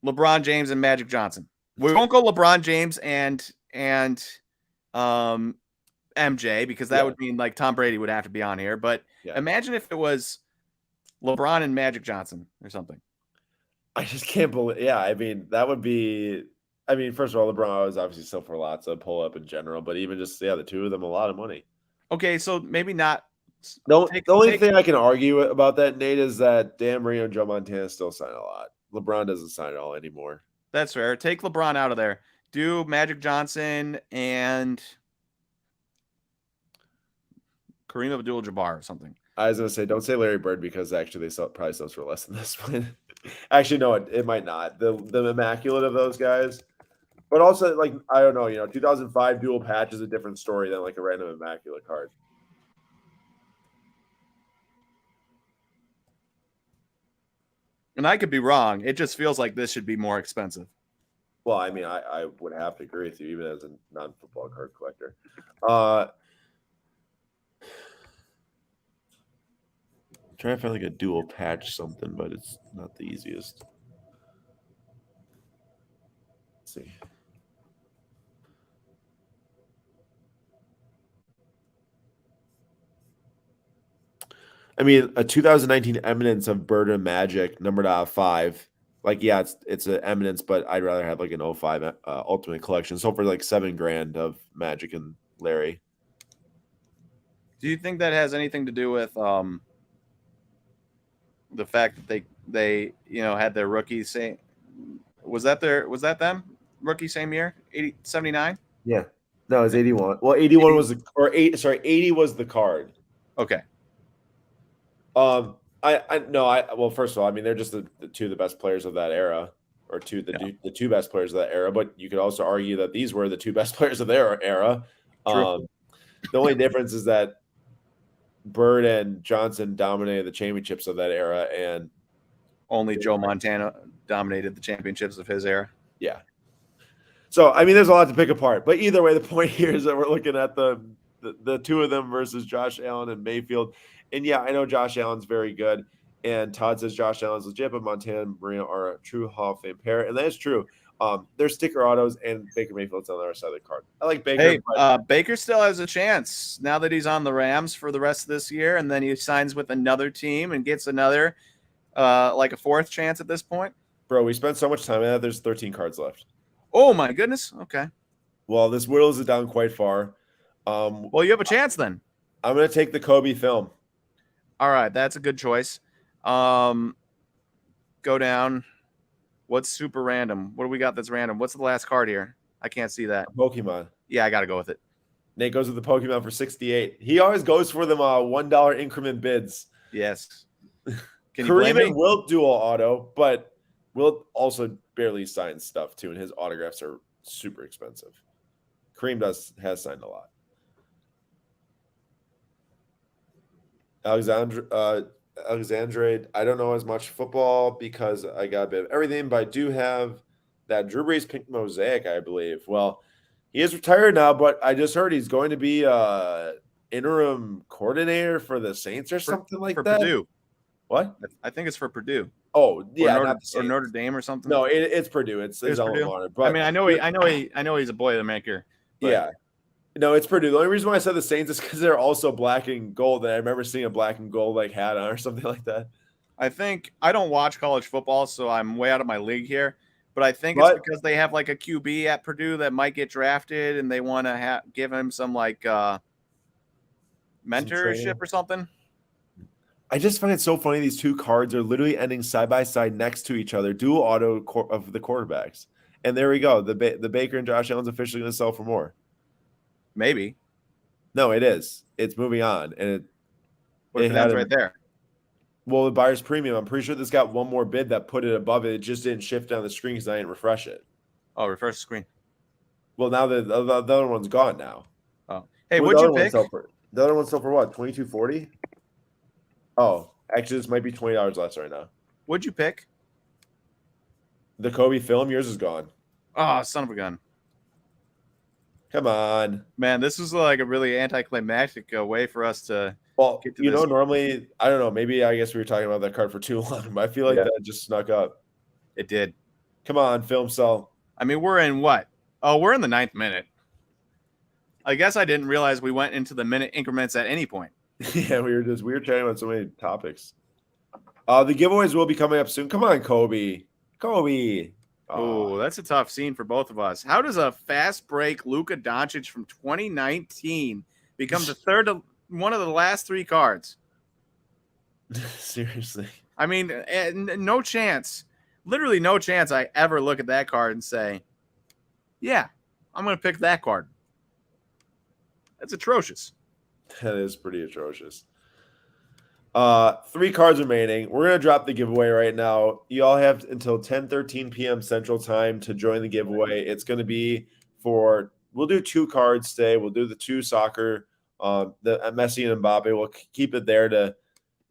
LeBron James and Magic Johnson. We won't go LeBron James and MJ because that would mean like Tom Brady would have to be on here. But imagine if it was LeBron and Magic Johnson or something. I just can't believe. Yeah, I mean that would be. I mean, first of all, LeBron was obviously still for lots of pull up in general, but even just the 2 of them, a lot of money. Okay, so maybe not. The only thing I can argue about that, Nate, is that Dan Marino and Joe Montana still sign a lot. LeBron doesn't sign at all anymore. That's fair. Take LeBron out of there. Do Magic Johnson and Kareem Abdul-Jabbar or something. I was going to say, don't say Larry Bird because actually they probably sells for less than this one. Actually, no, it might not. The immaculate of those guys. But also, like, I don't know, 2005 dual patch is a different story than like a random immaculate card. And I could be wrong. It just feels like this should be more expensive. Well, I mean, I would have to agree with you, even as a non-football card collector. Trying to find like a dual patch something, but it's not the easiest. Let's see. I mean, a 2019 Eminence of Bird and Magic, numbered out of 5. Like, yeah, it's an Eminence, but I'd rather have like an 05 Ultimate Collection. So for like $7,000 of Magic and Larry. Do you think that has anything to do with the fact that they had their rookies say was that them rookie same year 79? Yeah. No, it's 81. Well, 81 was the 80 was the card. Okay. Well, first of all, I mean, they're just the two of the best players of that era, or the two best players of that era. But you could also argue that these were the two best players of their era. True. The only difference is that Bird and Johnson dominated the championships of that era, and only Joe Montana dominated the championships of his era. Yeah. So I mean, there's a lot to pick apart, but either way, the point here is that we're looking at the two of them versus Josh Allen and Mayfield. And yeah, I know Josh Allen's very good, and Todd says Josh Allen's legit, but Montana and Marino are a true Hall of Fame pair, and that is true. They're sticker autos, and Baker Mayfield's on the other side of the card. I like Baker. Hey, Baker still has a chance now that he's on the Rams for the rest of this year, and then he signs with another team and gets another, like a fourth chance at this point. Bro, we spent so much time on that. There's 13 cards left. Oh my goodness. Okay. Well, this whittles it down quite far. Well, you have a chance then. I'm going to take the Kobe film. All right, that's a good choice. Go down. What's super random? What do we got that's random? What's the last card here? I can't see that. Pokemon. Yeah, I got to go with it. Nate goes with the Pokemon for 68. He always goes for them $1 increment bids. Yes. Can you blame and Wilt dual auto, but Wilt also barely signs stuff too, and his autographs are super expensive. Kareem has signed a lot. Alexandre, I don't know as much football because I got a bit of everything, but I do have that Drew Brees pink mosaic, I believe. Well, he is retired now, but I just heard he's going to be interim coordinator for the Saints or something like that. Purdue. What? I think it's for Purdue. Oh, yeah, or Notre Dame or something. No, it's Purdue. It's Purdue. But I mean, I know he's a Boilermaker. Yeah. No, it's Purdue. The only reason why I said the Saints is because they're also black and gold. And I remember seeing a black and gold like hat on or something like that. I don't watch college football, so I'm way out of my league here. But I think it's because they have like a QB at Purdue that might get drafted, and they want to give him some like mentorship or something. I just find it so funny. These two cards are literally ending side by side next to each other, dual auto of the quarterbacks. And there we go. The Baker and Josh Allen's officially going to sell for more. Maybe. No, it is. It's moving on, and it has right there. Well, the buyer's premium. I'm pretty sure this got one more bid that put it above it. It just didn't shift down the screen because I didn't refresh it. Oh, refresh the screen. Well, now the other one's gone now. Oh, hey, what'd you pick? The other one sold for what? $22.40. Oh, actually, this might be $20 less right now. What'd you pick? The Kobe film. Yours is gone. Oh, son of a gun. Come on. Man, this was like a really anticlimactic way for us to get to this. Normally, I don't know, maybe I guess we were talking about that card for too long, but I feel like that just snuck up. It did. Come on, film sell. I mean, we're in what? Oh, we're in the 9th minute. I guess I didn't realize we went into the minute increments at any point. Yeah, we were chatting about so many topics. The giveaways will be coming up soon. Come on, Kobe. Oh, that's a tough scene for both of us. How does a fast break Luka Doncic from 2019 become one of the last 3 cards? Seriously. I mean, no chance. Literally no chance I ever look at that card and say, yeah, I'm going to pick that card. That's atrocious. That is pretty atrocious. 3 cards remaining. We're going to drop the giveaway right now. You all have until 10:13 p.m. Central Time to join the giveaway. It's going to be we'll do 2 cards today. We'll do the 2 soccer, the Messi and Mbappe. We'll keep it there to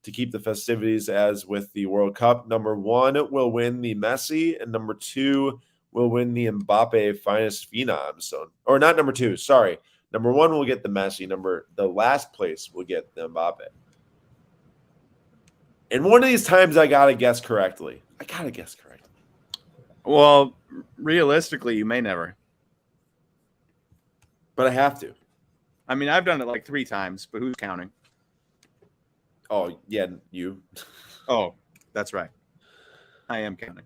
to keep the festivities as with the World Cup. Number 1 will win the Messi, and number 2 will win the Mbappe Finest Phenom. So, or not number 2, sorry. Number 1 will get the Messi. The last place will get the Mbappe. And one of these times I gotta guess correctly. Well, realistically, you may never. But I have to. I mean, I've done it like 3 times, but who's counting? Oh, yeah, you. Oh, that's right. I am counting.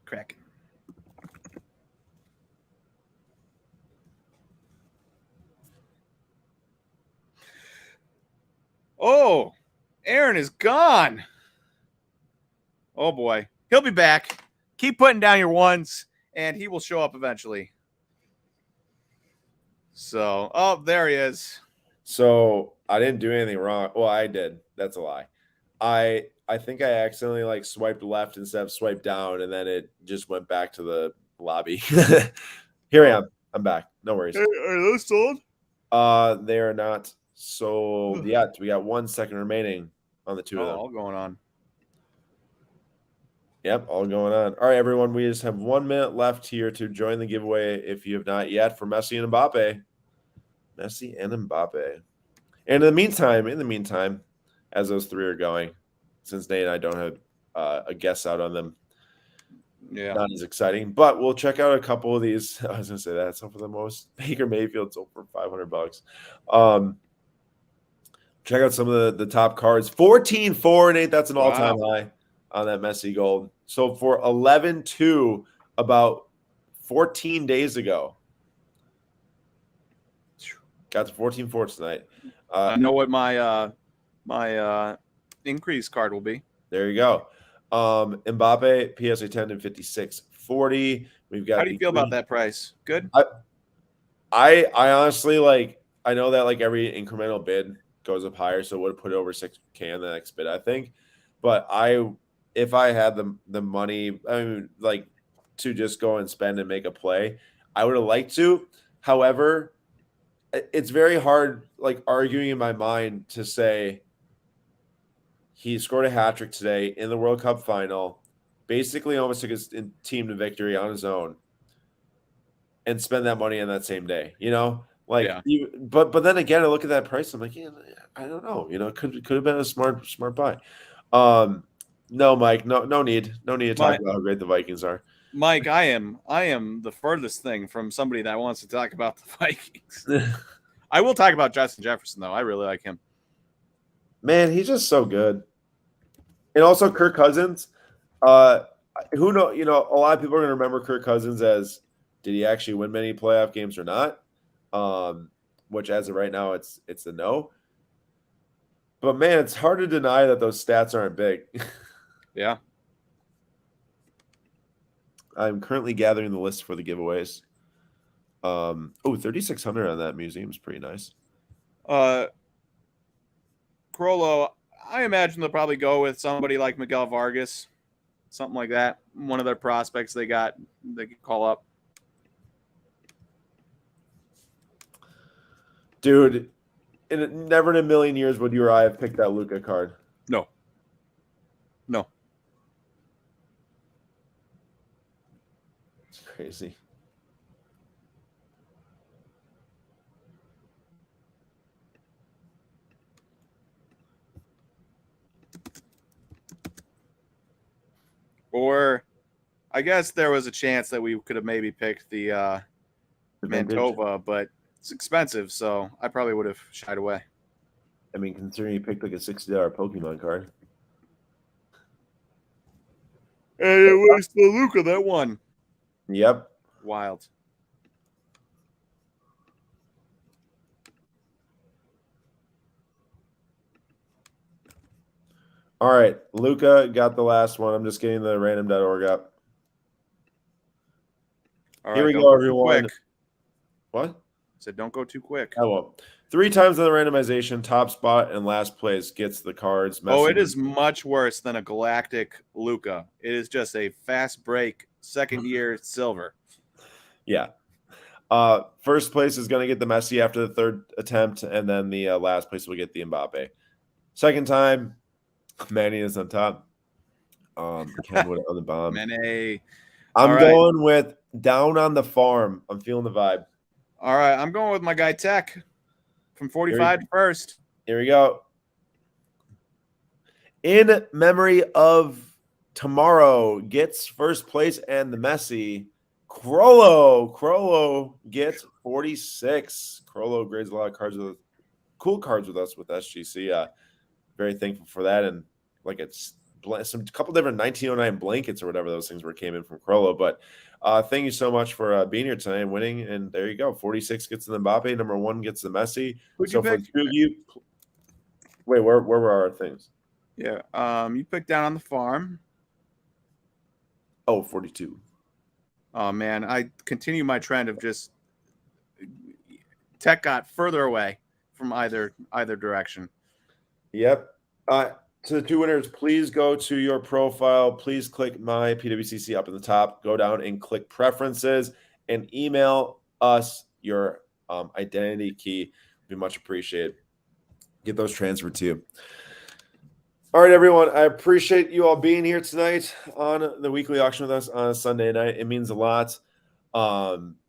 Crack. Oh, Aaron is gone. Oh boy. He'll be back. Keep putting down your ones, and he will show up eventually. So, oh, there he is. So I didn't do anything wrong. Well, I did. That's a lie. I think I accidentally like swiped left instead of swiped down, and then it just went back to the lobby. Here I am. I'm back. No worries. Hey, are those sold? They are not sold yet. We got 1 second remaining on the 2 of them. All going on. Yep, all going on. All right, everyone. We just have 1 minute left here to join the giveaway if you have not yet for Messi and Mbappe. And in the meantime, as those 3 are going, since Nate and I don't have a guess out on them, not as exciting. But we'll check out a couple of these. I was gonna say that so for the most. Baker Mayfield sold for $500. Check out some of the top cards. 14-4, Nate. That's an all-time high on that Messi gold. So for 11-2 about 14 days ago. Got to 14-4 tonight. I know what my my increase card will be. There you go. Mbappe, PSA 10 and 56.40. We've got. How do you feel about that price? Good. I honestly like. I know that like every incremental bid goes up higher, so it would have put it over 6K on the next bid, I think. But if I had the money, I mean, like to just go and spend and make a play, I would have liked to. However, it's very hard, like arguing in my mind to say he scored a hat trick today in the World Cup final, basically almost took his team to victory on his own, and spend that money on that same day. You know, like, but then again, I look at that price, I'm like, yeah, I don't know. You know, it could have been a smart buy. No, Mike, no need to talk about how great the Vikings are. Mike, I am the furthest thing from somebody that wants to talk about the Vikings. I will talk about Justin Jefferson, though. I really like him. Man, he's just so good. And also Kirk Cousins. Who know? You know, a lot of people are going to remember Kirk Cousins as did he actually win many playoff games or not? Which as of right now, it's a no. But man, it's hard to deny that those stats aren't big. Yeah. I'm currently gathering the list for the giveaways. 3,600 on that museum is pretty nice. Crollo, I imagine they'll probably go with somebody like Miguel Vargas, something like that. One of their prospects they could call up. Dude, never in a million years would you or I have picked that Luka card. No. It's crazy. Or I guess there was a chance that we could have maybe picked the Mantova, but it's expensive, so I probably would have shied away. I mean, considering you picked like a $60 Pokemon card. And it was the Luka that won. Yep. Wild. All right. Luka got the last one. I'm just getting the random.org up. All right, here we go, everyone. Quick. What? I said don't go too quick. I won't. 3 times in the randomization, top spot and last place gets the cards. It is much worse than a Galactic Luka. It is just a fast break, second year silver. Yeah. First place is going to get the Messi after the third attempt, and then the last place will get the Mbappe. Second time, Manny is on top. Kenwood on the bomb. Mane. I'm going with Down on the Farm. I'm feeling the vibe. All right, I'm going with my guy Tech from 45 to first. Here we go. In memory of tomorrow, gets first place and the Messi. Crollo gets 46. Crollo grades a lot of cards with cool cards with us with SGC. Very thankful for that. And like it's some couple different 1909 blankets or whatever those things were came in from Crollo. But thank you so much for being here tonight and winning. And there you go. 46 gets the Mbappe. Number 1 gets the Messi. Who'd so you for pick? the two of you, wait, where were our things? Yeah. You picked Down on the Farm. Oh, 42. Oh man, I continue my trend of just Tech got further away from either direction. Yep. To the two winners, please go to your profile. Please click my PWCC up in the top. Go down and click preferences and email us your identity key. Be much appreciated. Get those transferred to you. All right, everyone. I appreciate you all being here tonight on the weekly auction with us on a Sunday night. It means a lot.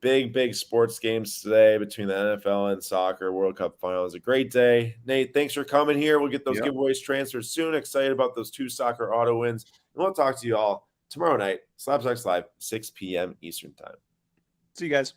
Big sports games today between the NFL and soccer. World Cup finals. A great day. Nate, thanks for coming here. We'll get those giveaways transferred soon. Excited about those 2 soccer auto wins. And we'll talk to you all tomorrow night. SlabStox Live, 6 p.m. Eastern time. See you guys.